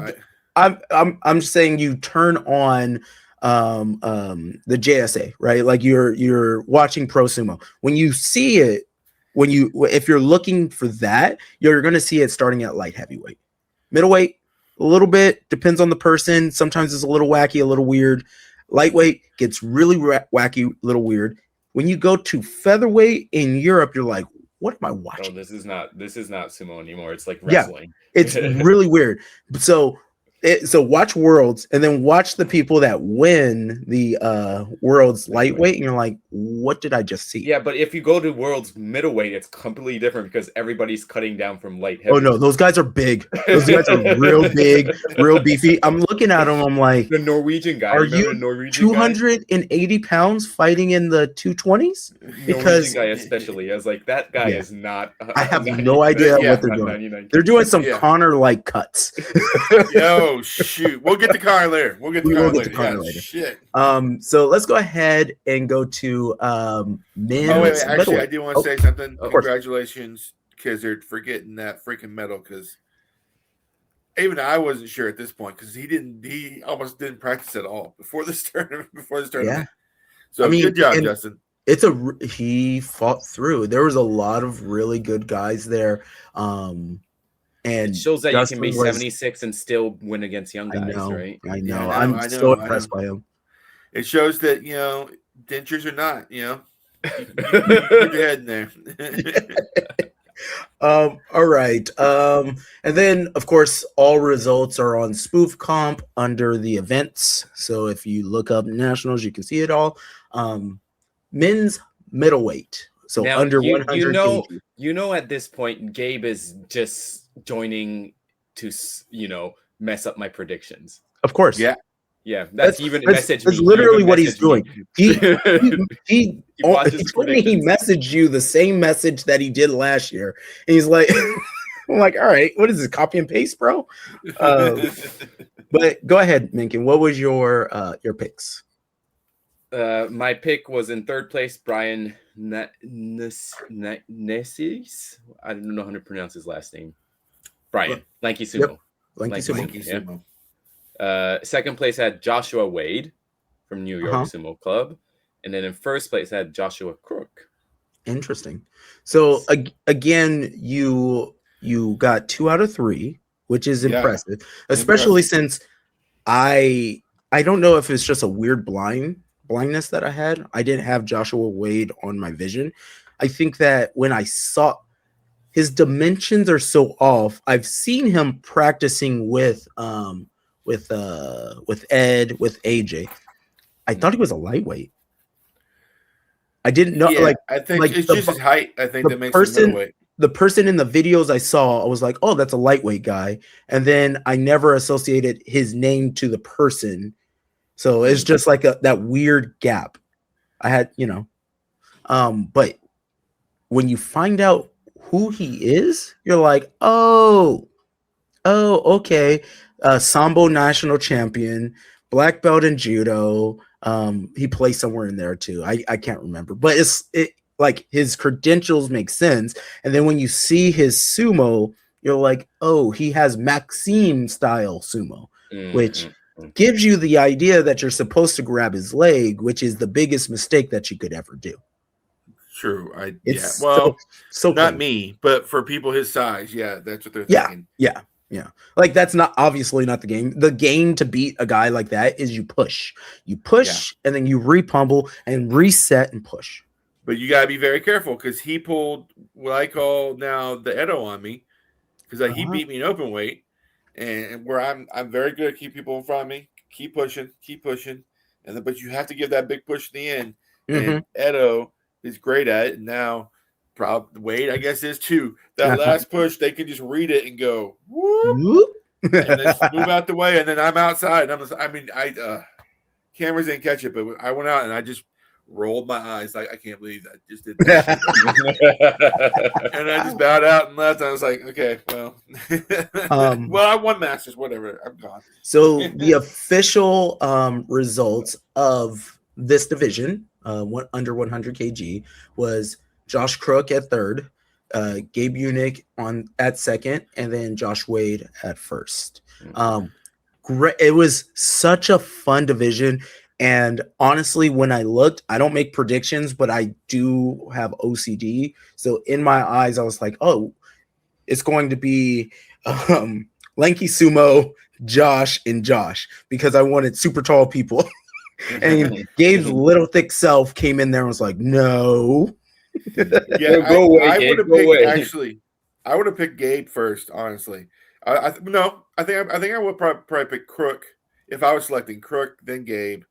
I'm saying you turn on the JSA, right? Like you're watching pro sumo. When you see it, if you're looking for that, you're gonna see it starting at light heavyweight. Middleweight, a little bit, depends on the person. Sometimes it's a little wacky, a little weird. Lightweight gets really wacky, little weird. When you go to featherweight in Europe, you're like, what am I watching? Oh, this is not sumo anymore. It's like wrestling. Yeah, it's really weird. So watch Worlds and then watch the people that win the Worlds lightweight, and you're like, what did I just see? Yeah, but if you go to Worlds middleweight, it's completely different because everybody's cutting down from light heavy. Oh no, those guys are big. Those guys are real big, real beefy. I'm looking at them. I'm like, the Norwegian guy. Are you 280 pounds fighting in the 220s? Because Norwegian guy especially, I was like, that guy is not. I have no idea what they're doing. They're doing some Connor-like cuts. Yo, shoot. We'll get to Connor later. We'll get to Connor later. Shit. So let's go ahead and go to men. Oh, wait, actually, I do want to say something. Congratulations, Kizzard, for getting that freaking medal, because even I wasn't sure at this point because he almost didn't practice at all before this tournament. Yeah. So good job, Justin. He fought through. There was a lot of really good guys there. And it shows that Justin you can be 76 and still win against young guys, right? I know. I'm so impressed by him. It shows that, dentures are not, you put your head in there. All right. And then of course all results are on Spoof Comp under the events. So if you look up nationals, you can see it all. Men's middleweight. So Now, under 100 kg. you know, at this point, Gabe is just joining to, mess up my predictions. Of course. Yeah. Yeah, that's even messaged me. That's literally what he's doing. He watches the told me he predictions. messaged you the same message that he did last year. And he's like, I'm like, all right, what is this? Copy and paste, bro? But go ahead, Minkin. What was your picks? My pick was in third place, Brian Nessis. I don't know how to pronounce his last name. Brian, Lanky Sumo. Yep. Lanky Sumo. Lanky Sumo. Second place had Joshua Wade from New York Sumo Club. And then in first place had Joshua Crook. Interesting. So again, you got 2 out of 3, which is impressive, especially since I don't know if it's just a weird blindness that I had. I didn't have Joshua Wade on my vision. I think that when I saw his dimensions are so off, I've seen him practicing with Ed, with AJ. I thought he was a lightweight. I didn't know. I think it's just his height. I think that makes him middleweight. The person in the videos I saw, I was like, oh, that's a lightweight guy. And then I never associated his name to the person. So it's just like that weird gap. I had, but when you find out who he is, you're like, oh, okay. Sambo national champion, black belt in judo. He plays somewhere in there too. I can't remember, but it like his credentials make sense. And then when you see his sumo, you're like, oh, he has Maxime style sumo, which gives you the idea that you're supposed to grab his leg, which is the biggest mistake that you could ever do. True. So not me, but for people his size, that's what they're thinking. Yeah. Like that's obviously not the game. The game to beat a guy like that is you push, and then you repumble and reset and push. But you gotta be very careful because he pulled what I call now the Edo on me because he beat me in open weight, and where I'm very good at keep people in front of me, keep pushing, and then but you have to give that big push in the end. And Edo is great at it. And now Wade, I guess, is too. That last push, they can just read it and go whoop, and then move out the way, and then I'm outside. Cameras didn't catch it, but I went out and I just rolled my eyes like I can't believe that just did that. And I just bowed out and left. And I was like, okay, well, I won Masters, whatever. I'm gone. So the official results of this division, under 100 kg, was Josh Crook at third, Gabe Unick at second, and then Josh Wade at first. Great. It was such a fun division. And honestly, when I looked, I don't make predictions, but I do have OCD. So in my eyes, I was like, oh, it's going to be Lanky Sumo, Josh, and Josh, because I wanted super tall people. And Gabe's little thick self came in there and was like, no. Go away, Gabe. I would have picked Gabe first, honestly. I think I would probably pick Crook if I was selecting Crook, then Gabe,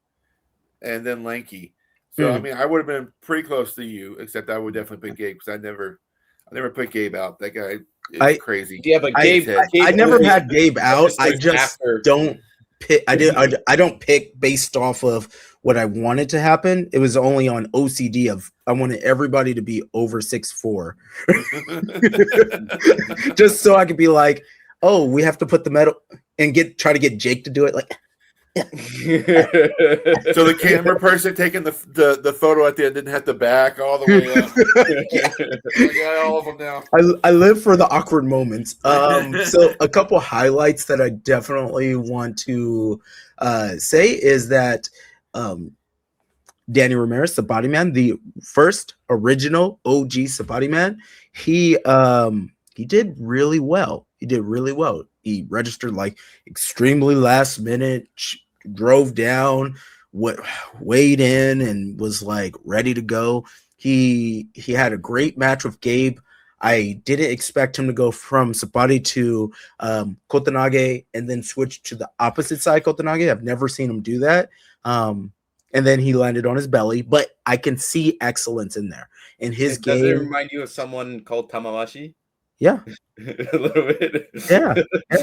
and then Lanky. So I mean, I would have been pretty close to you, except I would definitely pick Gabe because I never put Gabe out. That guy is crazy. Yeah, but Gabe I never had Gabe out. I just don't pick. I don't pick based off of what I wanted to happen. It was only on OCD of I wanted everybody to be over 6'4", just so I could be like, oh, we have to put the medal and try to get Jake to do it. Like, so the camera person taking the photo at the end didn't have to back all the way up. I got all of them now. I live for the awkward moments. So a couple highlights that I definitely want to say is that Danny Ramirez, the body man, the first original OG Sabati man, he did really well. He registered like extremely last minute, drove down, weighed in, and was like ready to go. He had a great match with Gabe. I didn't expect him to go from Sapari to Kotanage and then switch to the opposite side Kotanage. I've never seen him do that. And then he landed on his belly, but I can see excellence in there. In his Does it game, remind you of someone called Tamawashi? yeah, A little bit. yeah.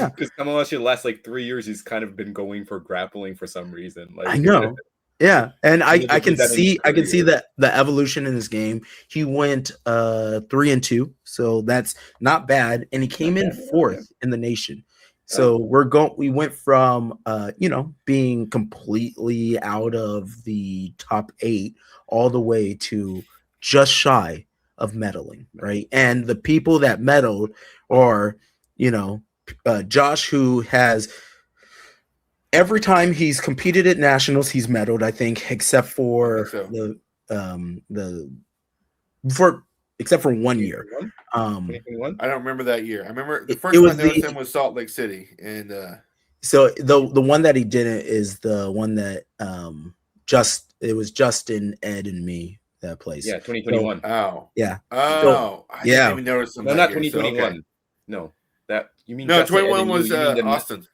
Because Tamawashi the last like 3 years, he's kind of been going for grappling for some reason. Like I know. Yeah, and I just can did that in his see career. that the evolution in his game. He went 3-2, so that's not bad, and he came in bad, yeah. fourth in the nation. So we went from being completely out of the top 8 all the way to just shy of medaling, right? And the people that medaled are Josh, who has every time he's competed at nationals, he's medaled, I think, except for except for 1 year. 2021? I don't remember that year. I remember the It first was time I noticed him was Salt Lake City, and so the one that he didn't is the one that it was Justin, Ed, and me that place. Yeah, 2021. So, yeah. I didn't even notice him. No, that not year, 2021. So, okay. No, that you mean No, Justin, 21 was you mean the Austin.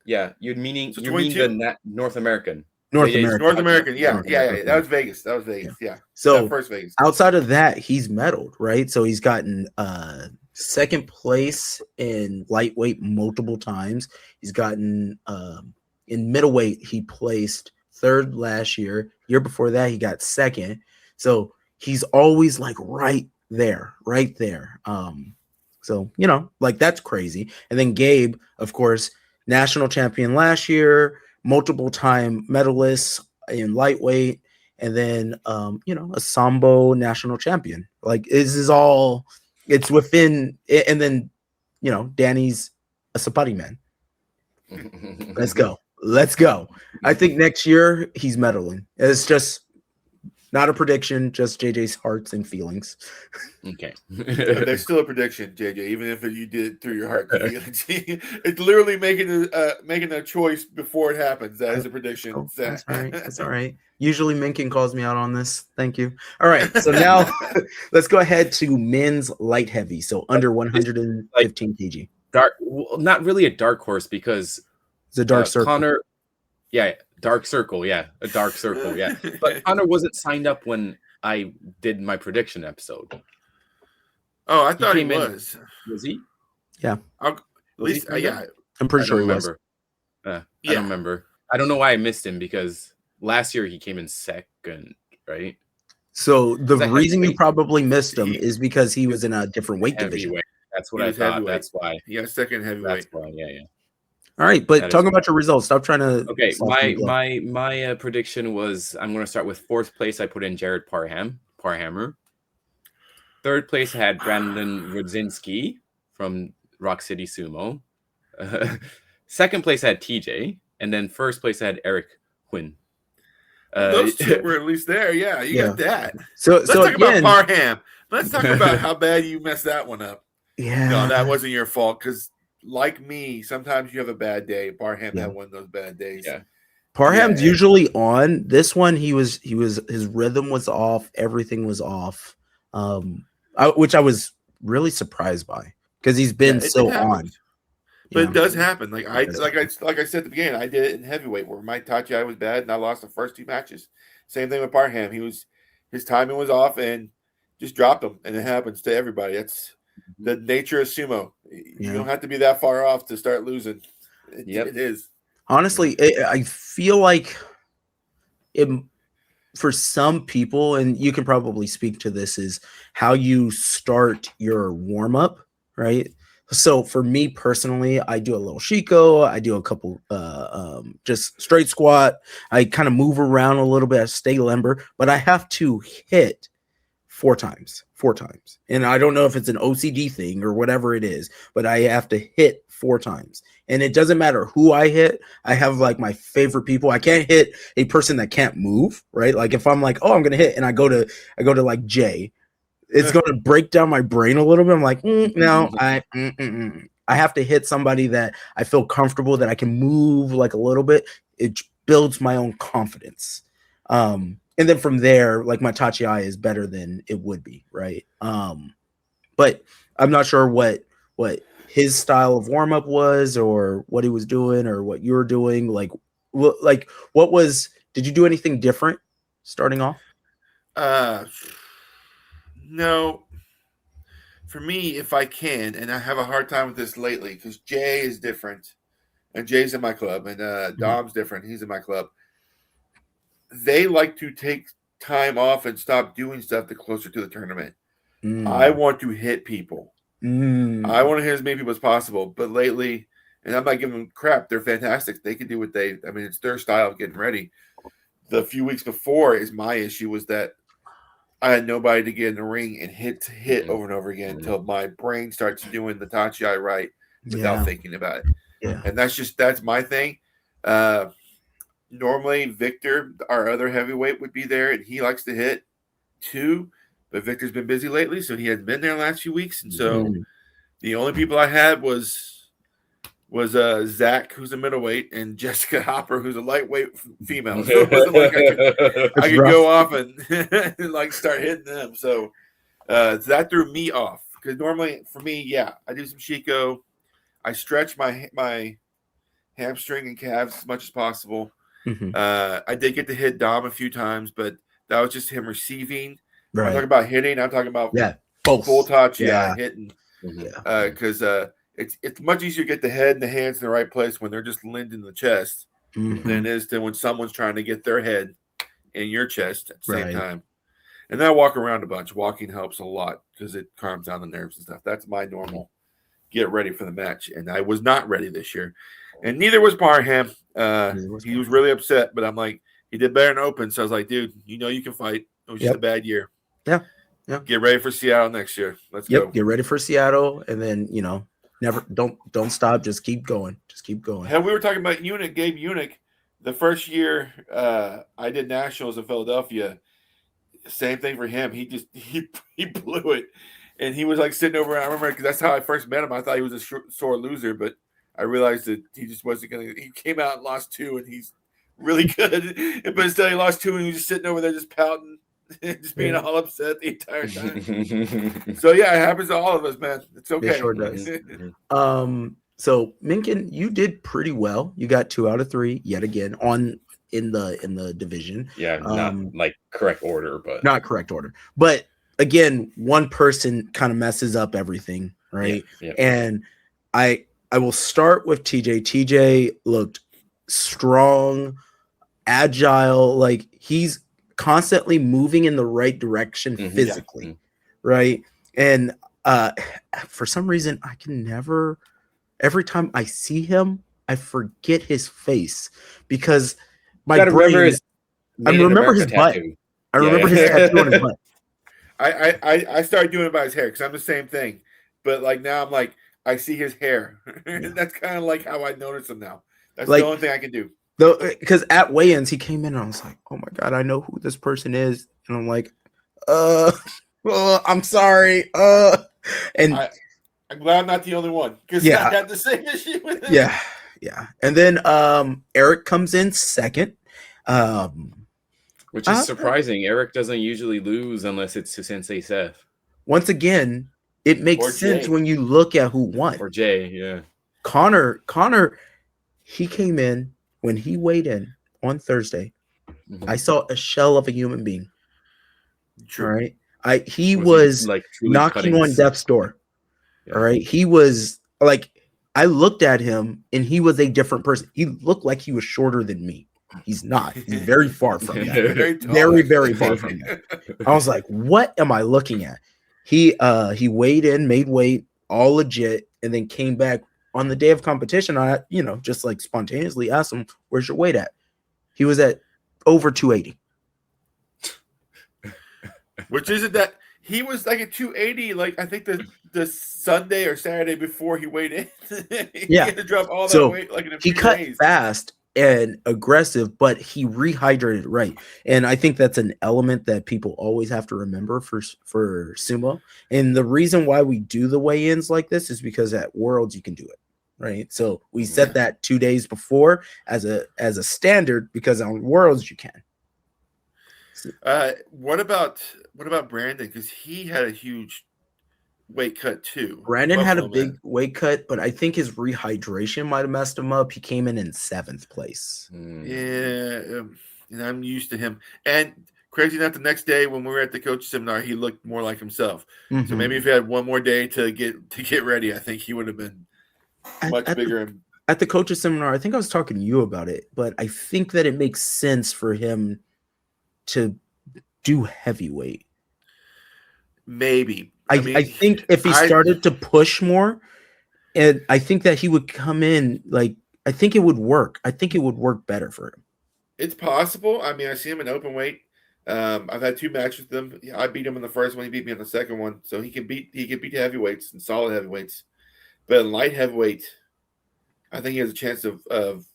Yeah, you mean So the North American. North Yeah, American. North American. Yeah, North yeah. American. That was Vegas. That was Vegas. Yeah. So that first Vegas. outside of that, he's medaled, right? So he's gotten second place in lightweight multiple times. He's gotten in middleweight, he placed third last year. Year before that, he got second. So he's always like right there. So like that's crazy. And then Gabe, of course, national champion last year, multiple time medalist in lightweight, and then a sambo national champion. Like this is all it's within. And then Danny's a Sapati man. Let's go. I think next year he's medaling. It's just not a prediction, just JJ's hearts and feelings. Okay. There's still a prediction, JJ, even if you did it through your heart and feelings. It's literally making a choice before it happens. That is a prediction. Oh, that's all right. That's all right. Usually Minkin calls me out on this. Thank you. All right. So now let's go ahead to men's light heavy. So under 115 kg. Not really a dark horse because it's a dark circle. Connor, dark circle, a dark circle, But Connor wasn't signed up when I did my prediction episode. Oh, I thought he was. Was he? Yeah. At least, yeah. I'm pretty sure he was. I don't remember. I don't know why I missed him because last year he came in second, right? So the reason you probably missed him is because he was in a different weight division. That's what I thought. Heavyweight. That's why. He got second heavyweight. That's why. Yeah. All right, but talk about your results. Stop trying to. Okay, my prediction was I'm going to start with fourth place. I put in Jared Parhammer. Third place I had Brandon Rudzinski from Rock City Sumo. Second place I had TJ, and then first place I had Eric Huynh. Those two were at least there. Yeah, you got that. So let's talk about Parham. Let's talk about how bad you messed that one up. Yeah, no, that wasn't your fault because. Like me, sometimes you have a bad day. Parham had one of those bad days. Yeah. Parham's usually on. This one, his rhythm was off. Everything was off. Which I was really surprised by because he's been so on. But it does happen. Like I said at the beginning, I did it in heavyweight where my Tachi was bad and I lost the first 2 matches. Same thing with Parham. His timing was off and just dropped him, and it happens to everybody. That's the nature of sumo. You don't have to be that far off to start losing. It is. Honestly, I feel like for some people, and you can probably speak to this, is how you start your warm-up, right? So for me personally, I do a little Shiko. I do a couple just straight squat. I kind of move around a little bit. I stay limber, but I have to hit 4 times. And I don't know if it's an OCD thing or whatever it is, but I have to hit 4 times. And it doesn't matter who I hit. I have like my favorite people. I can't hit a person that can't move, right? Like if I'm like, oh, I'm going to hit and I go to like Jay, it's going to break down my brain a little bit. I'm like, no, I have to hit somebody that I feel comfortable, that I can move like a little bit. It builds my own confidence. And then from there, like my Tachi is better than it would be, right? but I'm not sure what his style of warm up was, or what he was doing, or what you were doing. Like what was? Did you do anything different starting off? No. For me, if I can, and I have a hard time with this lately because Jay is different, and Jay's in my club, and Dom's different. He's in my club. They like to take time off and stop doing stuff the closer to the tournament. I want to hit people. I want to hit as many people as possible. But lately, and I'm not giving them crap, they're fantastic. They can do what it's their style of getting ready. The few weeks before is my issue was that I had nobody to get in the ring and hit over and over again until my brain starts doing the tachi right without thinking about it. Yeah. And that's my thing. Normally Victor, our other heavyweight, would be there, and he likes to hit too. But Victor's been busy lately, so he hasn't been there the last few weeks. And so the only people I had was Zach, who's a middleweight, and Jessica Hopper, who's a lightweight female. So it wasn't like I could go off and, and like start hitting them. So that threw me off because normally for me, I do some Chico. I stretch my hamstring and calves as much as possible. I did get to hit Dom a few times, but that was just him receiving. Right. I'm talking about hitting. I'm talking about both full touch. Yeah. Hitting. Because it's much easier to get the head and the hands in the right place when they're just linked in the chest than it is to when someone's trying to get their head in your chest at the same time. And then I walk around a bunch. Walking helps a lot because it calms down the nerves and stuff. That's my normal get ready for the match. And I was not ready this year. And neither was Parham. He was really upset, but I'm like, he did better in open. So I was like, dude, you can fight. It was just a bad year. Yeah. Get ready for Seattle next year. Let's go. Get ready for Seattle, and then never don't stop. Just keep going. And we were talking about Gabe Unick. The first year I did nationals in Philadelphia, same thing for him. He blew it, and he was like sitting over. I remember because that's how I first met him. I thought he was a sore loser, but I realized that he just wasn't going to. He came out and lost 2, and he's really good. But instead, he lost 2, and he was just sitting over there just pouting. Just being all upset the entire time. So it happens to all of us, man. It's okay. It sure does. So Minkin, you did pretty well. You got 2 out of 3 yet again in the division. Yeah, not like correct order, but not correct order. But again, one person kind of messes up everything, right? Yeah. And I will start with TJ. TJ looked strong, agile, like he's constantly moving in the right direction physically, right? And for some reason, I can never. Every time I see him, I forget his face because my brain. I remember his butt. Tattoo. I remember his tattoo on his butt. I started doing it by his hair because I'm the same thing, but like now I'm like I see his hair. That's kind of like how I notice him now. That's the only thing I can do. Though, because at weigh-ins he came in and I was like, "Oh my god, I know who this person is," and I'm like, I'm sorry, and I'm glad I'm not the only one because I had the same issue with him. Yeah, and then Eric comes in second, which is surprising. Eric doesn't usually lose unless it's to Sensei Seth. Once again, it makes sense when you look at who won. Or Jay, Connor, he came in. When he weighed in on Thursday, I saw a shell of a human being. True. All right. He was like knocking on death's door. Yeah. All right. He was like, I looked at him and he was a different person. He looked like he was shorter than me. He's not. He's very far from that. very, very far from that. I was like, what am I looking at? He weighed in, made weight, all legit, and then came back. On the day of competition, I, just like spontaneously asked him, "Where's your weight at?" He was at over 280. Which isn't that he was like at 280, like I think the Sunday or Saturday before he weighed in. He had to drop all that weight like in a few days. He cut fast and aggressive, but he rehydrated right. And I think that's an element that people always have to remember for sumo. And the reason why we do the weigh-ins like this is because at Worlds you can do it, right? So we set that 2 days before as a standard because on Worlds you can. What about Brandon? Because he had a huge weight cut too. Brandon had a Buffalo big Man. weight cut, but I think his rehydration might have messed him up. He came in 7th place. Yeah, and I'm used to him. And crazy enough, the next day when we were at the coach seminar, he looked more like himself. So maybe if he had one more day to get ready, I think he would have been much bigger. At the coaches seminar, I think I was talking to you about it, but I think that it makes sense for him to do heavyweight. Maybe. I think if he started to push more, and I think that he would come in I think it would work. I think it would work better for him. It's possible. I mean, I see him in open weight. I've had 2 matches with him. Yeah, I beat him in the first one. He beat me in the second one. So he can beat the heavyweights and solid heavyweights. But in light heavyweight, I think he has a chance of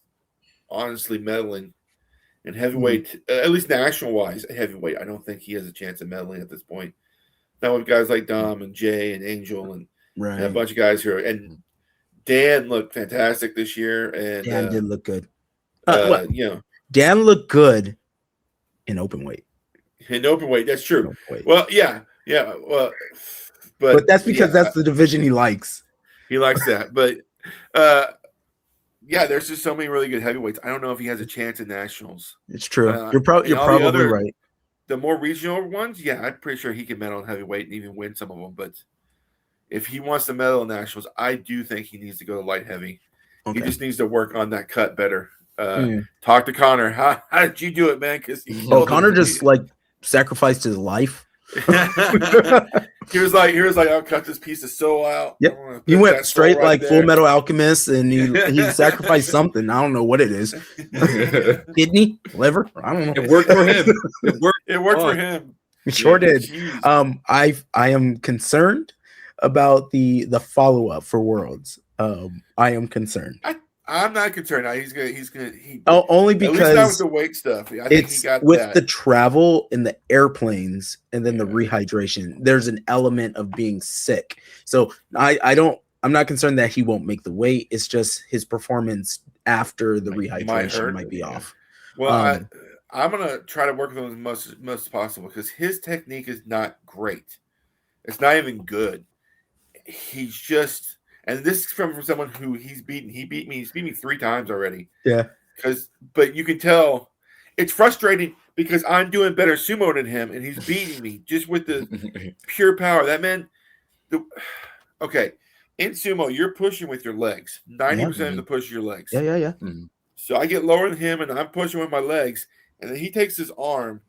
honestly medaling. In heavyweight, at least national wise, heavyweight, I don't think he has a chance of medaling at this point. Now with guys like Dom and Jay and Angel and a bunch of guys here, and Dan looked fantastic this year. And Dan did look good. Dan looked good in open weight. In open weight, that's true. Well, yeah. Well, but that's because that's the division he likes. He likes that, but yeah, there's just so many really good heavyweights. I don't know if he has a chance in nationals. It's true. You're probably right. The more regional ones, yeah, I'm pretty sure he can medal in heavyweight and even win some of them. But if he wants to medal in nationals, I do think he needs to go to light heavy. Okay. He just needs to work on that cut better. Talk to Connor. How did you do it, man? Because Connor just sacrificed his life. he was like, I'll cut this piece of soul out. Yep. He went straight Full Metal Alchemist, and he sacrificed something. I don't know what it is. Kidney, liver. I don't know. It worked for him. It worked for him. It sure did. I am concerned about the follow-up for Worlds. I am concerned. I'm not concerned. Only because at least not with the weight stuff. I think he got with the travel in the airplanes and then the rehydration. There's an element of being sick. So I'm not concerned that he won't make the weight. It's just his performance after the rehydration might be off. Well, I'm gonna try to work with him as much as possible because his technique is not great. It's not even good. He's just. And this is from someone who he's beaten. He's beat me 3 times already. Yeah. But you can tell it's frustrating because I'm doing better sumo than him, and he's beating me just with the pure power. That man. Okay, in sumo, you're pushing with your legs. 90% of the push is your legs. Yeah. Mm-hmm. So I get lower than him, and I'm pushing with my legs, and then he takes his arm,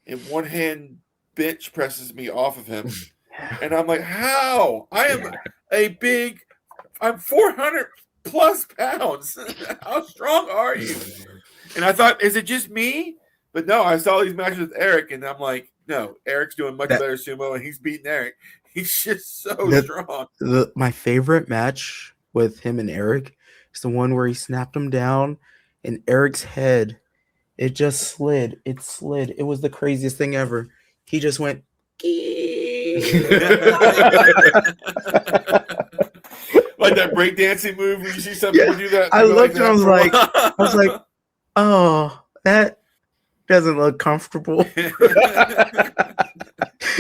and one hand bench presses me off of him, and I'm like, how? I am I'm 400 plus pounds. How strong are you? And I thought, is it just me? But no, I saw these matches with Eric, and I'm like, no, Eric's doing much better sumo, and he's beating Eric. He's just so strong. My favorite match with him and Eric is the one where he snapped him down, and Eric's head, it just slid. It slid. It was the craziest thing ever. He just went. Like that breakdancing move when you see some people do that. I looked and I was like, oh, that doesn't look comfortable.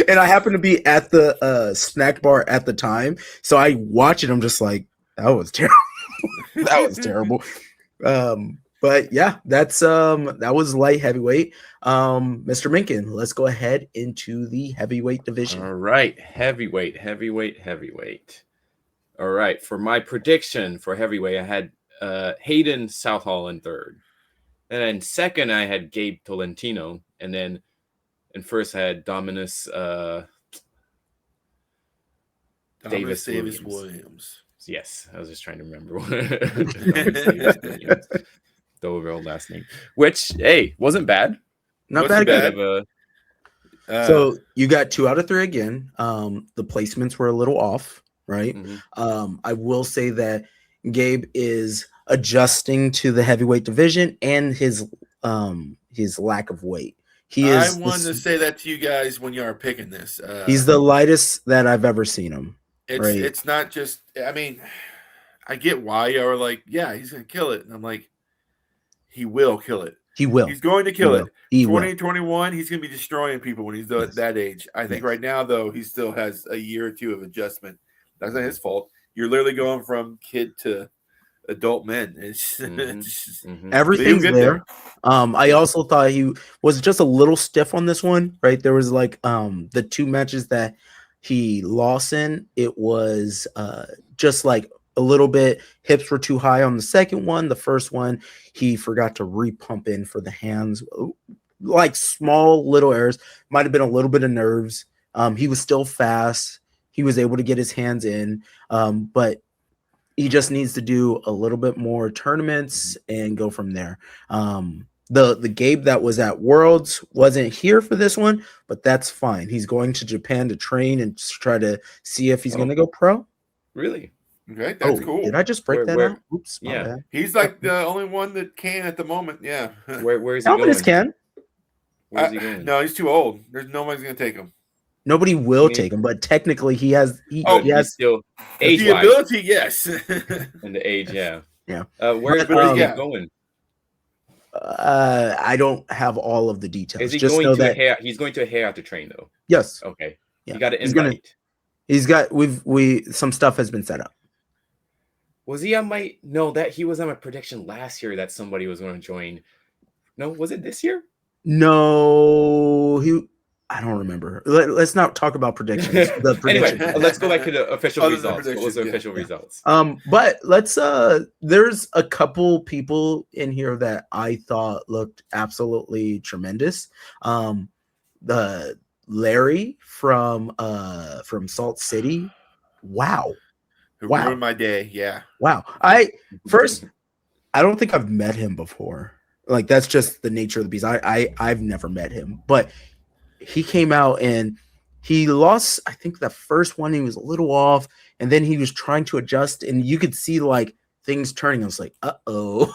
And I happened to be at the snack bar at the time, so I watch it. I'm just like, that was terrible. That was terrible. But yeah, that was light heavyweight. Mr. Minkin, let's go ahead into the heavyweight division. All right, heavyweight. All right, for my prediction for heavyweight, I had Hayden Southall in third. And then second, I had Gabe Tolentino. And then in first, I had Dominus Davis Williams. Yes, I was just trying to remember the overall last name. Which, hey, wasn't bad. Not bad. So you got 2 out of 3 again. The placements were a little off. Right. Mm-hmm. I will say that Gabe is adjusting to the heavyweight division and his lack of weight. I wanted to say that to you guys when you are picking this. He's the lightest that I've ever seen him. It's not just. I mean, I get why you are like, yeah, he's gonna kill it, and I'm like, he will kill it. He will. He's going to kill it. He will. 2021, he's going to be destroying people when he's that age. I think right now, though, he still has a year or two of adjustment. That's not his fault. You're literally going from kid to adult men. Everything's there. I also thought he was just a little stiff on this one, right? There was like the 2 matches that he lost in, it was just like a little bit, hips were too high on the second one. The first one, he forgot to repump in for the hands, like small little errors. Might have been a little bit of nerves. He was still fast. He was able to get his hands in, but he just needs to do a little bit more tournaments and go from there. The Gabe that was at Worlds wasn't here for this one, but that's fine. He's going to Japan to train and try to see if he's going to go pro. Really? Okay, that's cool. Did I just break that out? Oops. Yeah. He's like the only one that can at the moment. Yeah. Where is he going? Can. Where's he going? No, he's too old. There's nobody's going to take him. Nobody will take him, but technically he has. He has still age the ability, yes. And the age, yeah. Yeah. Where is he going? I don't have all of the details. Is he just going know to that he's going to Hair to train though? Yes. Okay. Yeah. You got to invite. He's got some stuff has been set up. Was he on my that he was on my prediction last year that somebody was going to join? No, was it this year? No, I don't remember. Let's not talk about predictions. The prediction. Anyway, let's go back to the official results. What was the official results? But let's there's a couple people in here that I thought looked absolutely tremendous. The Larry from Salt City. Wow. Ruined my day. Yeah. Wow. I don't think I've met him before. Like that's just the nature of the beast. I've never met him, but he came out and he lost. I think the first one he was a little off, and then he was trying to adjust, and you could see like things turning. I was like, uh-oh.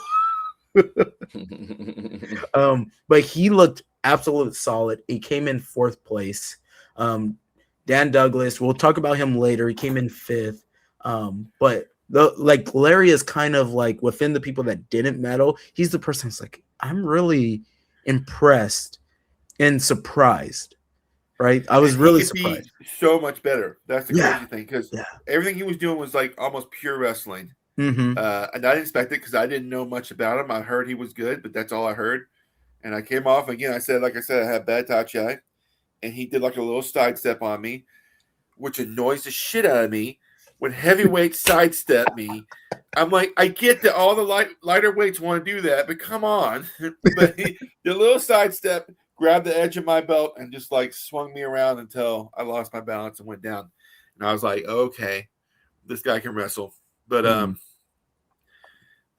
But he looked absolutely solid. He came in 4th place. Dan Douglas, we'll talk about him later. He came in 5th. But Larry is kind of like within the people that didn't medal. He's the person who's like, I'm really impressed and surprised, right? I was really surprised. So much better. That's the crazy thing because everything he was doing was like almost pure wrestling. And I didn't expect it because I didn't know much about him. I heard he was good, but that's all I heard. And I came off again. I said, I had bad touch eye, and he did like a little sidestep on me, which annoys the shit out of me. When heavyweight sidestep me, I'm like, I get that all the lighter weights want to do that, but come on. But the little sidestep grabbed the edge of my belt and just like swung me around until I lost my balance and went down. And I was like, okay, this guy can wrestle. But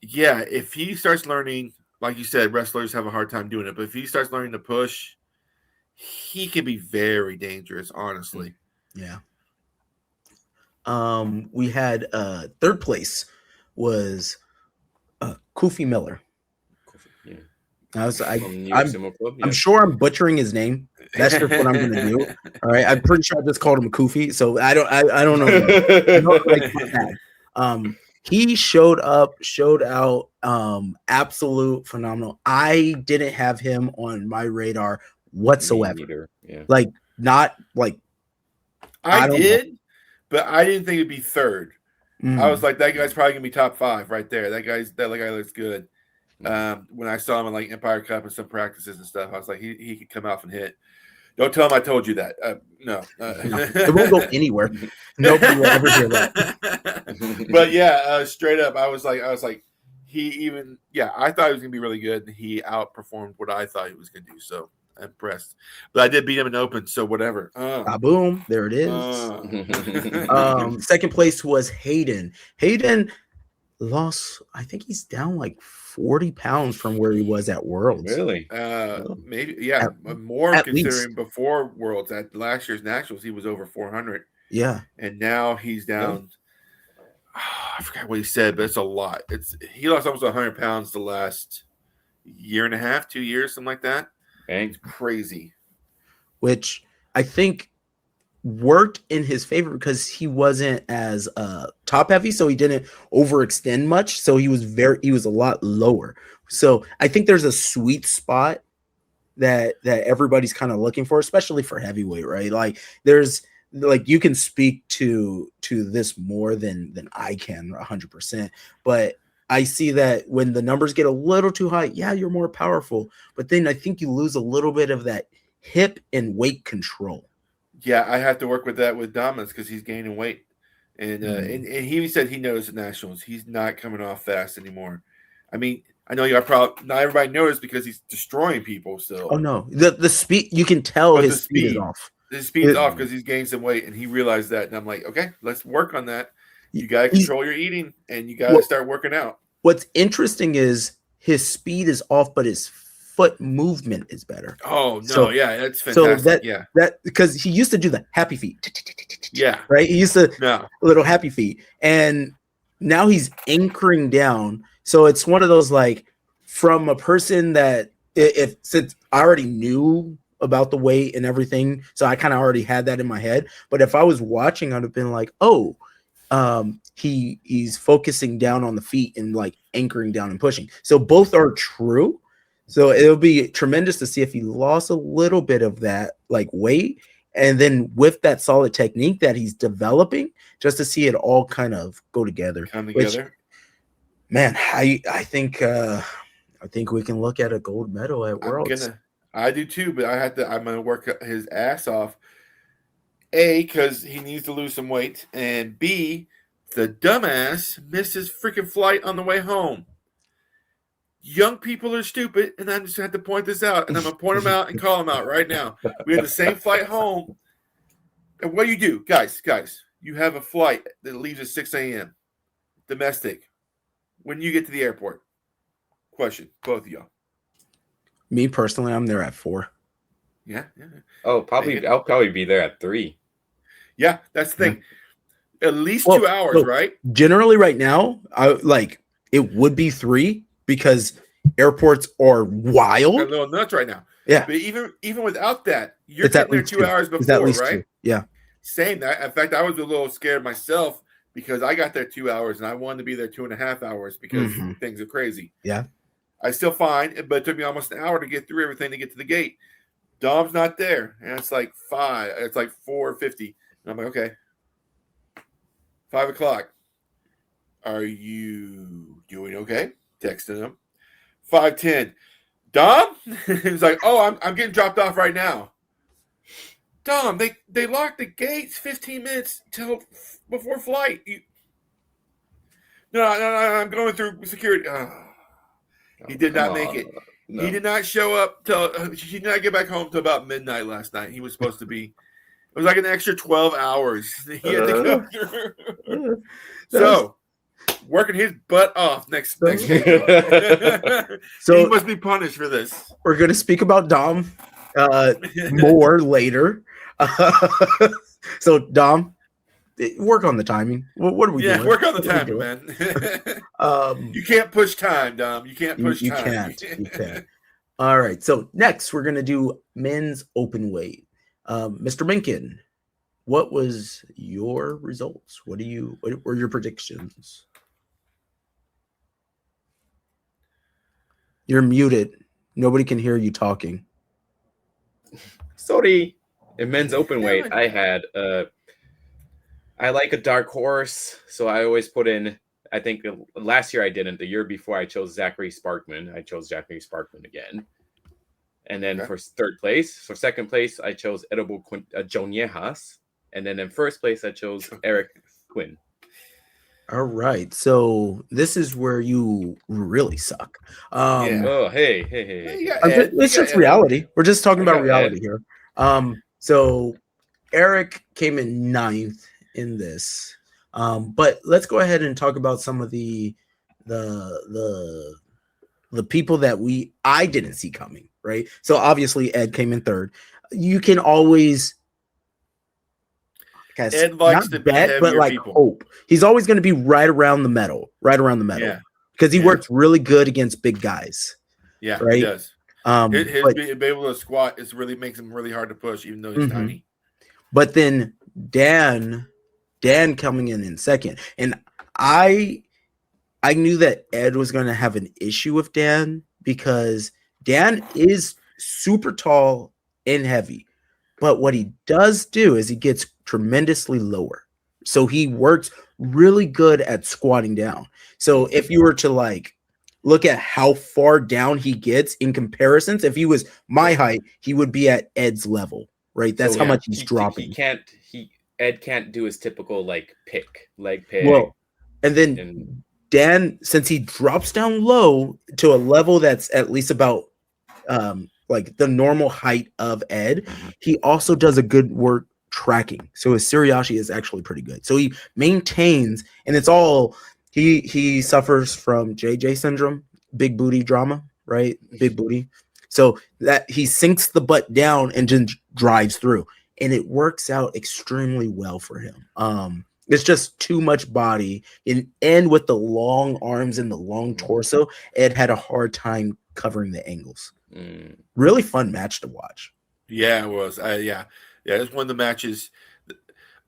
yeah, if he starts learning, like you said, wrestlers have a hard time doing it. But if he starts learning to push, he can be very dangerous, honestly. Yeah. We had 3rd place was Kofi Miller. Yeah. I'm sure I'm butchering his name. That's just what I'm gonna do. All right. I'm pretty sure I just called him Kofi, so I don't know. He showed out, absolute phenomenal. I didn't have him on my radar whatsoever. Yeah. Like not like I did. But I didn't think it'd be 3rd. I was like, that guy's probably gonna be top 5 right there. That guy looks good. When I saw him in like Empire Cup and some practices and stuff, I was like, he could come off and hit. Don't tell him I told you that. No. It won't go anywhere. Nobody will ever hear that. But yeah, straight up, I was like, I thought he was gonna be really good, and he outperformed what I thought he was gonna do. So impressed. But I did beat him in open, so whatever. Boom, there it is. 2nd place was Hayden. Hayden lost, I think he's down like 40 pounds from where he was at Worlds. Really? Maybe, yeah. More considering least. Before Worlds, at last year's Nationals, he was over 400. Yeah. And now he's down. I forgot what he said, but it's a lot. He lost almost 100 pounds the last year and a half, 2 years, something like that. It's crazy. Which I think worked in his favor because he wasn't as top heavy, so he didn't overextend much. So he was a lot lower. So I think there's a sweet spot that everybody's kind of looking for, especially for heavyweight, right? Like there's like you can speak to this more than I can 100%, but I see that when the numbers get a little too high, yeah, you're more powerful, but then I think you lose a little bit of that hip and weight control. Yeah, I have to work with that with Dominus because he's gaining weight, and and he said he noticed the Nationals. He's not coming off fast anymore. I mean, I know you probably not everybody noticed because he's destroying people still. Oh no, the speed, you can tell But his speed is off. His speed's off because he's gained some weight, and he realized that. And I'm like, okay, let's work on that. You got to control your eating, and you got to start working out. What's interesting is his speed is off, but his foot movement is better. Oh no, yeah, that's fantastic. So that because he used to do the happy feet. Yeah, right. He used to little happy feet, and now he's anchoring down. So it's one of those like from a person that since I already knew about the weight and everything, so I kind of already had that in my head. But if I was watching, I'd have been like, oh, he's focusing down on the feet and like anchoring down and pushing. So both are true. So it'll be tremendous to see if he lost a little bit of that like weight, and then with that solid technique that he's developing, just to see it all kind of go together. Which, man, I think we can look at a gold medal at Worlds. I do too, but I'm gonna work his ass off. A, because he needs to lose some weight, and B, the dumbass missed his freaking flight on the way home. Young people are stupid, and I just had to point this out, and I'm gonna point them out and call them out right now. We had the same flight home, and what do you do, guys? You have a flight that leaves at 6 a.m. domestic. When you get to the airport, question, both of y'all. Me personally, I'm there at 4. Yeah. Oh, I'll probably be there at 3. Yeah, that's the thing. At least 2 hours, right? Generally, right now, it would be 3 because airports are wild. A little nuts right now. Yeah, but even without that, you're getting there 2 hours before, right? 2. Yeah. Same. In fact, I was a little scared myself because I got there 2 hours and I wanted to be there 2.5 hours because things are crazy. Yeah. I still fine, but it took me almost an hour to get through everything to get to the gate. Dom's not there, and it's like 5. It's like 4:50. And I'm like, okay, 5 o'clock. Are you doing okay? Texting him. 5:10. Dom? He's like, oh, I'm getting dropped off right now. Dom, they locked the gates 15 minutes till before flight. No, I'm going through security. He did not make it. No. He did not show up till he did not get back home till about midnight last night. He was supposed to be. It was like an extra 12 hours he had to go through. So working his butt off next game. So he must be punished for this. We're going to speak about Dom more later. So Dom, work on the timing. What are we doing? Yeah, work on the timing, man. You can't push time, Dom. You can't push time. You can't. All right. So next, we're gonna do men's open weight. Mr. Minkin, what was your results? What were your predictions? You're muted. Nobody can hear you talking. Sorry. In men's open weight, I had I like a dark horse, so I always put in. I think last year I didn't. The year before I chose Zachary Sparkman. I chose Zachary Sparkman again. And then for second place, I chose Edible Joniejas. And then in first place, I chose Eric Quinn. All right. So this is where you really suck. Oh, hey. It's just reality. We're just talking about reality here. So Eric came in 9th in this. But let's go ahead and talk about some of the people that I didn't see coming, right? So obviously Ed came in 3rd. You can always Ed likes to bet, but like people. Hope. He's always going to be right around the medal. Yeah. Because he works really good against big guys. Yeah, right? He does. Being able to squat makes him really hard to push, even though he's tiny. But then Dan coming in 2nd, and I I knew that Ed was going to have an issue with Dan because Dan is super tall and heavy. But what he does do is he gets tremendously lower. So he works really good at squatting down. So if you were to like look at how far down he gets in comparisons, if he was my height, he would be at Ed's level, right? That's So, how yeah, much he's dropping. Ed can't do his typical like leg pick. Well, and then and Dan, since he drops down low to a level that's at least about like the normal height of Ed, he also does a good work tracking. So his Suriashi is actually pretty good. So he maintains, and it's all he suffers from JJ syndrome, big booty drama, right? Big booty. So that he sinks the butt down and just drives through, and it works out extremely well for him. It's just too much body, and with the long arms and the long torso, Ed had a hard time covering the angles. Really fun match to watch. Yeah, it was. Yeah, it's one of the matches.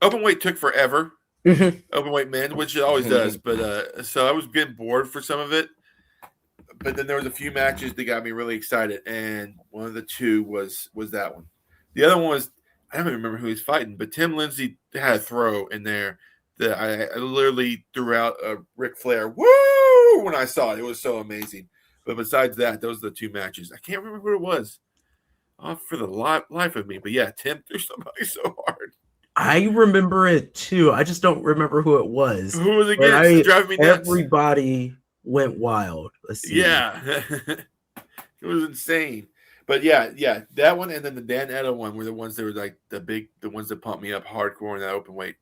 Openweight took forever. Openweight men, which it always does. But so I was getting bored for some of it. But then there was a few matches that got me really excited, and one of the two was that one. The other one was, I don't even remember who he's fighting, but Tim Lindsay had a throw in there that I literally threw out a Ric Flair woo when I saw it. It was so amazing. But besides that, those are the two matches. I can't remember who it was for the life of me. But yeah, Tim threw somebody so hard. I remember it too. I just don't remember who it was. Who was it against? It's driving me nuts. Everybody went wild. Let's see. Yeah. It was insane. But yeah, that one and then the Dan Etta one were the ones that were like the ones that pumped me up hardcore in that open weight.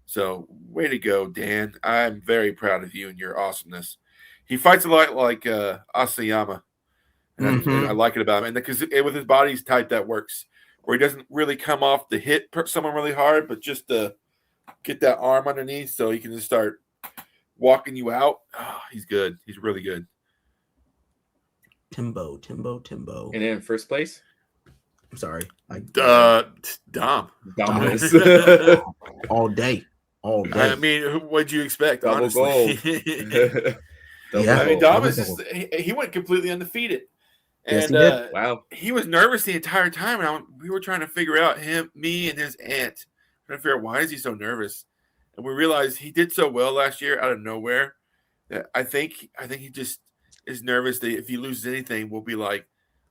So way to go, Dan. I'm very proud of you and your awesomeness. He fights a lot like Asayama. And I like it about him. And because with his body's type, that works. Where he doesn't really come off to hit someone really hard, but just to get that arm underneath so he can just start walking you out. Oh, he's good. He's really good. Timbo. And in first place? I'm sorry. Dom. Dominus. All day. I mean, what'd you expect? Double honestly? gold. Yeah. I mean, Dom is he went completely undefeated. And yes, wow. He was nervous the entire time. And we were trying to figure out me and his aunt. Trying to figure out why is he so nervous. And we realized he did so well last year out of nowhere that I think he just is nervous that if he loses anything, we'll be like,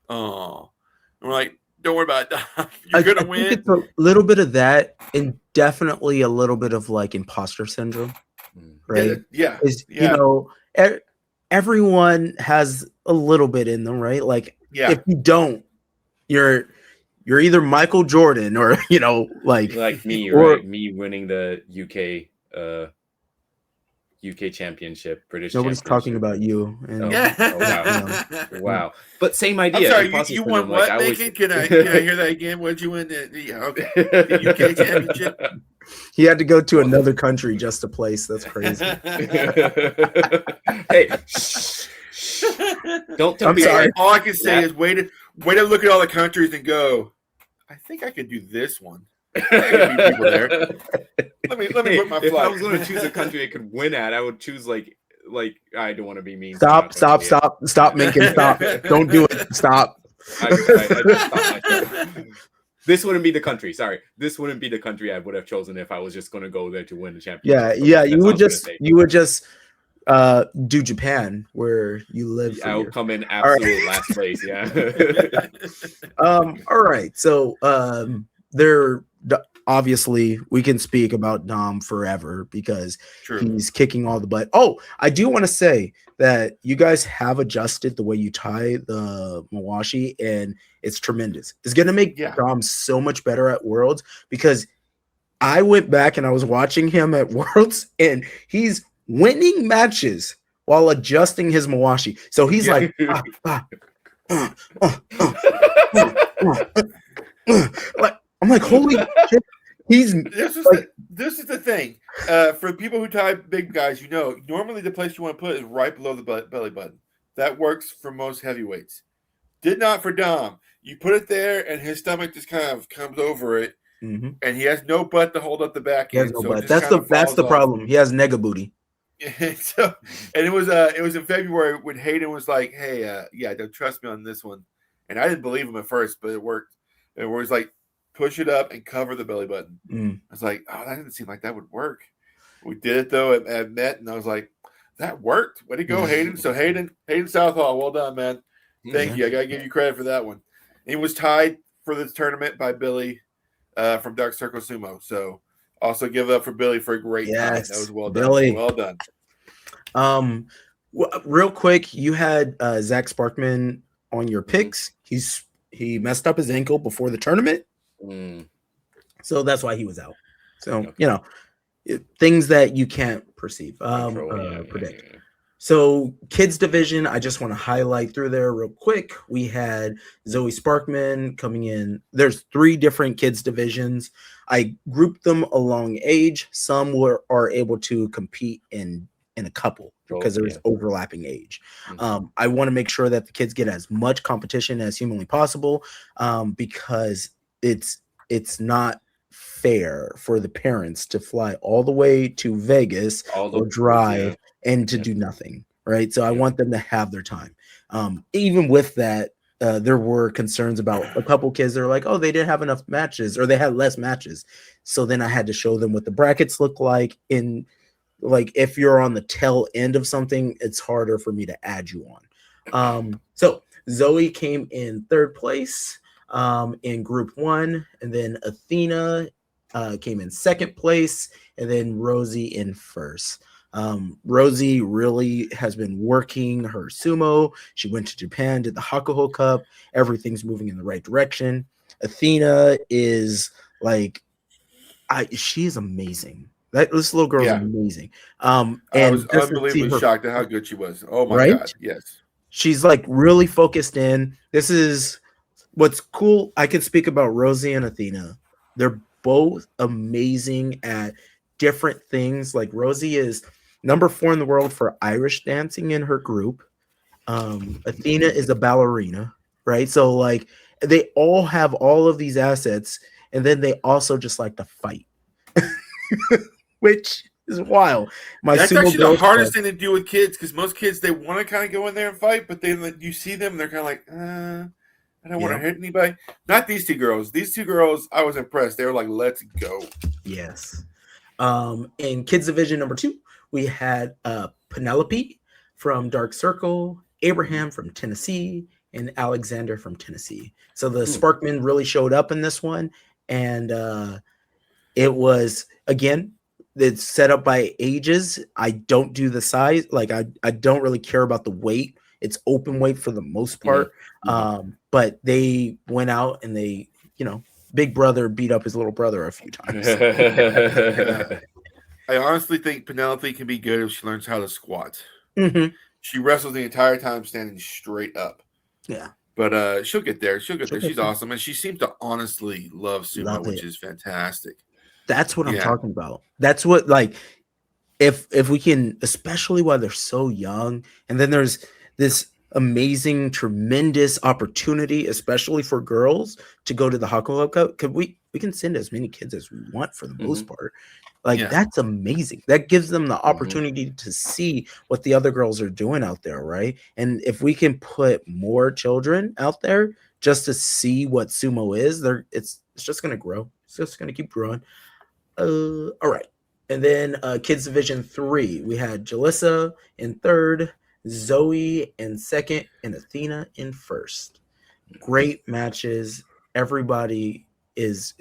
oh. And we're like, don't worry about it. You're going to win. Think it's a little bit of that and definitely a little bit of like imposter syndrome, right? Yeah. You know, everyone has a little bit in them, right? Like if you don't, you're either Michael Jordan or, you know, like me, right? Me winning the UK championship, British nobody's talking about you. And, wow. But same idea. I'm sorry, you won what, Macon? Can I hear that again? What did you win? The UK championship? He had to go to another country just to place. That's crazy. Hey, don't tell I'm me. sorry. All I can say is wait to look at all the countries and go, I think I could do this one. People there. Let me put my flag. If I was going to choose a country I could win at, I would choose like I don't want to be mean. Stop, Minkin, stop. Don't do it. Stop. I just stopped myself. This wouldn't be the country. Sorry, this wouldn't be the country I would have chosen if I was just going to go there to win the championship. Yeah. You would just do Japan where you live. I will come in absolute last place. Yeah. All right. So there. Obviously, we can speak about Dom forever because he's kicking all the butt. Oh, I do want to say that you guys have adjusted the way you tie the Mawashi, and it's tremendous. It's going to make Dom so much better at Worlds because I went back and I was watching him at Worlds, and he's winning matches while adjusting his Mawashi. So he's like, I'm like, holy shit. This is the thing. For people who tie big guys, normally the place you want to put is right below the belly button. That works for most heavyweights. Did not for Dom. You put it there, and his stomach just kind of comes over it, and he has no butt to hold up the back end. No butt. That's the problem. He has nega booty. And it was in February when Hayden was like, "Hey, yeah, don't trust me on this one," and I didn't believe him at first, but it worked. And it was like, push it up and cover the belly button. I was like, "Oh, that didn't seem like that would work." We did it though at Met, and I was like, "That worked. Way to go, Hayden!" So Hayden Southall, well done, man. Thank you. I gotta give you credit for that one. He was tied for this tournament by Billy from Dark Circle Sumo. So also give it up for Billy for a great tie. That was well done. Billy. Well done. Real quick, you had Zach Sparkman on your picks. He messed up his ankle before the tournament, so that's why he was out. So things that you can't perceive, predict. Yeah. So kids division, I just want to highlight through there real quick. We had Zoe Sparkman coming in. There's 3 different kids divisions. I grouped them along age. Some are able to compete in a couple because there's overlapping age. I want to make sure that the kids get as much competition as humanly possible, because it's not fair for the parents to fly all the way to Vegas or drive and to do nothing, right? So I want them to have their time. Even with that, there were concerns about a couple kids that are like, oh, they didn't have enough matches or they had less matches. So then I had to show them what the brackets look like. In like, if you're on the tail end of something, it's harder for me to add you on. So Zoe came in 3rd place in group 1, and then Athena came in 2nd place, and then Rosie in 1st. Rosie really has been working her sumo. She went to Japan, did the Hakuho Cup. Everything's moving in the right direction. Athena is like, she's amazing. This little girl is amazing. And I was unbelievably shocked at how good she was. Oh my God, yes. She's like really focused in. This is what's cool. I can speak about Rosie and Athena. They're both amazing at different things. Like Rosie is number 4 in the world for Irish dancing in her group. Athena is a ballerina, right? So like they all have all of these assets, and then they also just like to fight. Which is wild. That's actually the hardest thing to do with kids, because most kids, they want to kind of go in there and fight, but then you see them and they're kind of like, I don't want to hit anybody. Not these 2 girls. These 2 girls, I was impressed. They were like, let's go. Yes. In kids division number 2, we had Penelope from Dark Circle, Abraham from Tennessee, and Alexander from Tennessee. So the Sparkmen really showed up in this one, and it was, again, it's set up by ages. I don't do the size. Like I don't really care about the weight. It's open weight for the most part. But they went out and they, Big Brother beat up his little brother a few times. I honestly think Penelope can be good if she learns how to squat. She wrestles the entire time standing straight up. Yeah. But she'll get there. She's awesome. And she seems to honestly love sumo, which is fantastic. That's what I'm talking about. That's what, like, if we can, especially while they're so young, and then there's this amazing, tremendous opportunity, especially for girls, to go to the Hakuho Cup. Could we can send as many kids as we want for the most part. Like, that's amazing. That gives them the opportunity to see what the other girls are doing out there, right? And if we can put more children out there just to see what sumo is, it's just going to grow. It's just going to keep growing. All right. And then kids division 3, we had Jalissa in 3rd, Zoe in 2nd, and Athena in 1st. Great matches. Everybody is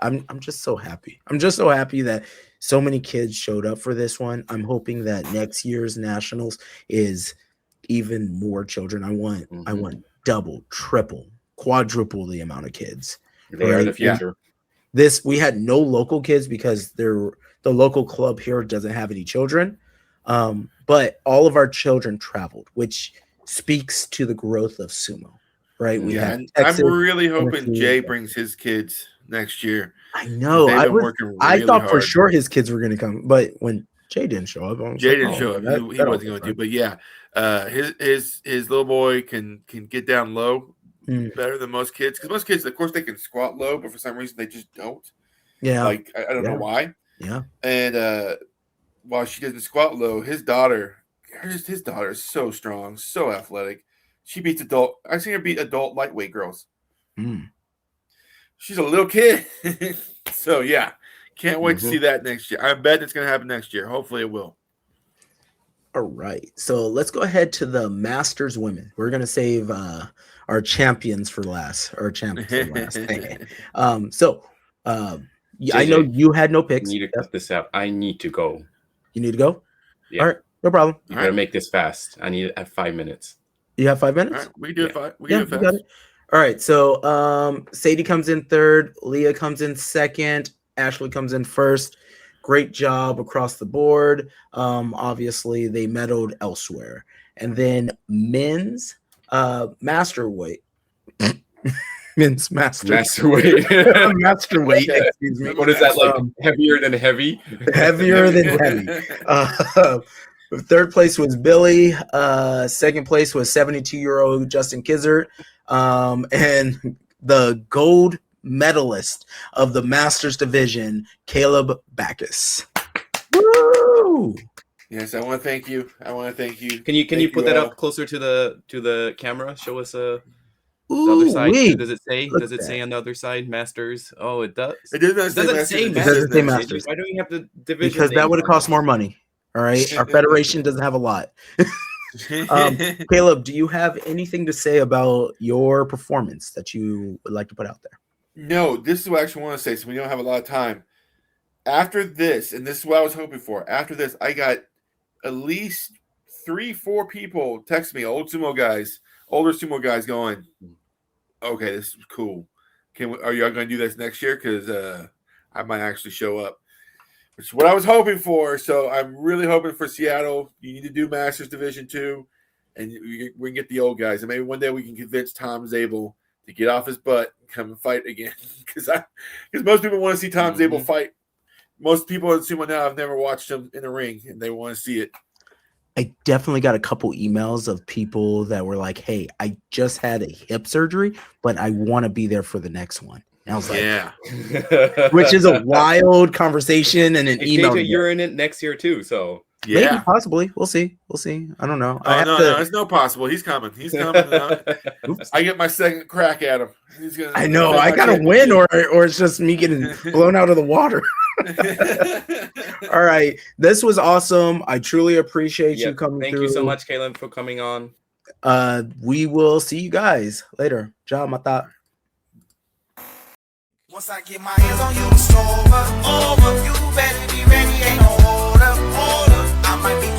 I'm just so happy. I'm just so happy that so many kids showed up for this one. I'm hoping that next year's nationals is even more children. I want double, triple, quadruple the amount of kids. They are the future. We had no local kids because the local club here doesn't have any children. But all of our children traveled, which speaks to the growth of sumo, right? We have Texas, I'm really hoping Jay brings his kids next year. I know. I thought for sure his kids were going to come, but when Jay didn't show up, He wasn't going to. But his little boy can get down low better than most kids, because most kids, of course, they can squat low, but for some reason they just don't. Yeah, like I don't know why. Yeah, and while she doesn't squat low, his daughter is so strong, so athletic. She beats I've seen her beat adult lightweight girls. Mm. She's a little kid. So, yeah, can't wait to see that next year. I bet it's going to happen next year. Hopefully it will. All right. So let's go ahead to the Masters women. We're going to save our champions for last. I know you had no I picks. need to cut this out. I need to go. You need to go? Yeah. All right. No problem. You gotta make this fast. I need it at 5 minutes. You have 5 minutes? All right, we can do it fast. You got it. All right. So Sadie comes in third. Leah comes in second. Ashley comes in first. Great job across the board. Obviously, they medaled elsewhere. And then men's masterweight. Men's Masterweight. Masterweight, excuse me. What is that, like heavier than heavy? Heavier than heavy. Third place was Billy. Second place was 72-year-old Justin Kizzert. And the gold medalist of the Masters division, Caleb Backus. Woo! Yes, I want to thank you. Can you put that up closer to the camera? Show us the other side. Does it say on the other side Masters? Oh, it does. It doesn't It say doesn't say Masters. Why don't you have the division? Because that would have cost more money. All right. Our federation doesn't have a lot. Caleb, do you have anything to say about your performance that you would like to put out there? No, this is what I actually want to say, so we don't have a lot of time. After this, and this is what I was hoping for, after this, I got at least 3-4 people text me, older sumo guys going, okay, this is cool. Are y'all going to do this next year? Because I might actually show up. Which is what I was hoping for. So I'm really hoping for Seattle. You need to do Masters Division 2, and we can get the old guys. And maybe one day we can convince Tom Zabel to get off his butt and come and fight again. Because most people want to see Tom Zabel fight. Most people in sumo now have never watched him in a ring, and they want to see it. I definitely got a couple emails of people that were like, hey, I just had a hip surgery, but I want to be there for the next one. And I was like, yeah. Which is a wild conversation and an email. You're in it next year too, so maybe, possibly. We'll see. I don't know. No, it's no possible. He's coming. I get my second crack at him. I know. I gotta win, or it's just me getting blown out of the water. All right. This was awesome. I truly appreciate you coming through. Thank you so much, Caleb, for coming on. We will see you guys later. Ciao, mata. Once I get my hands on you, it's over. You better be ready, ain't no hold up. I might be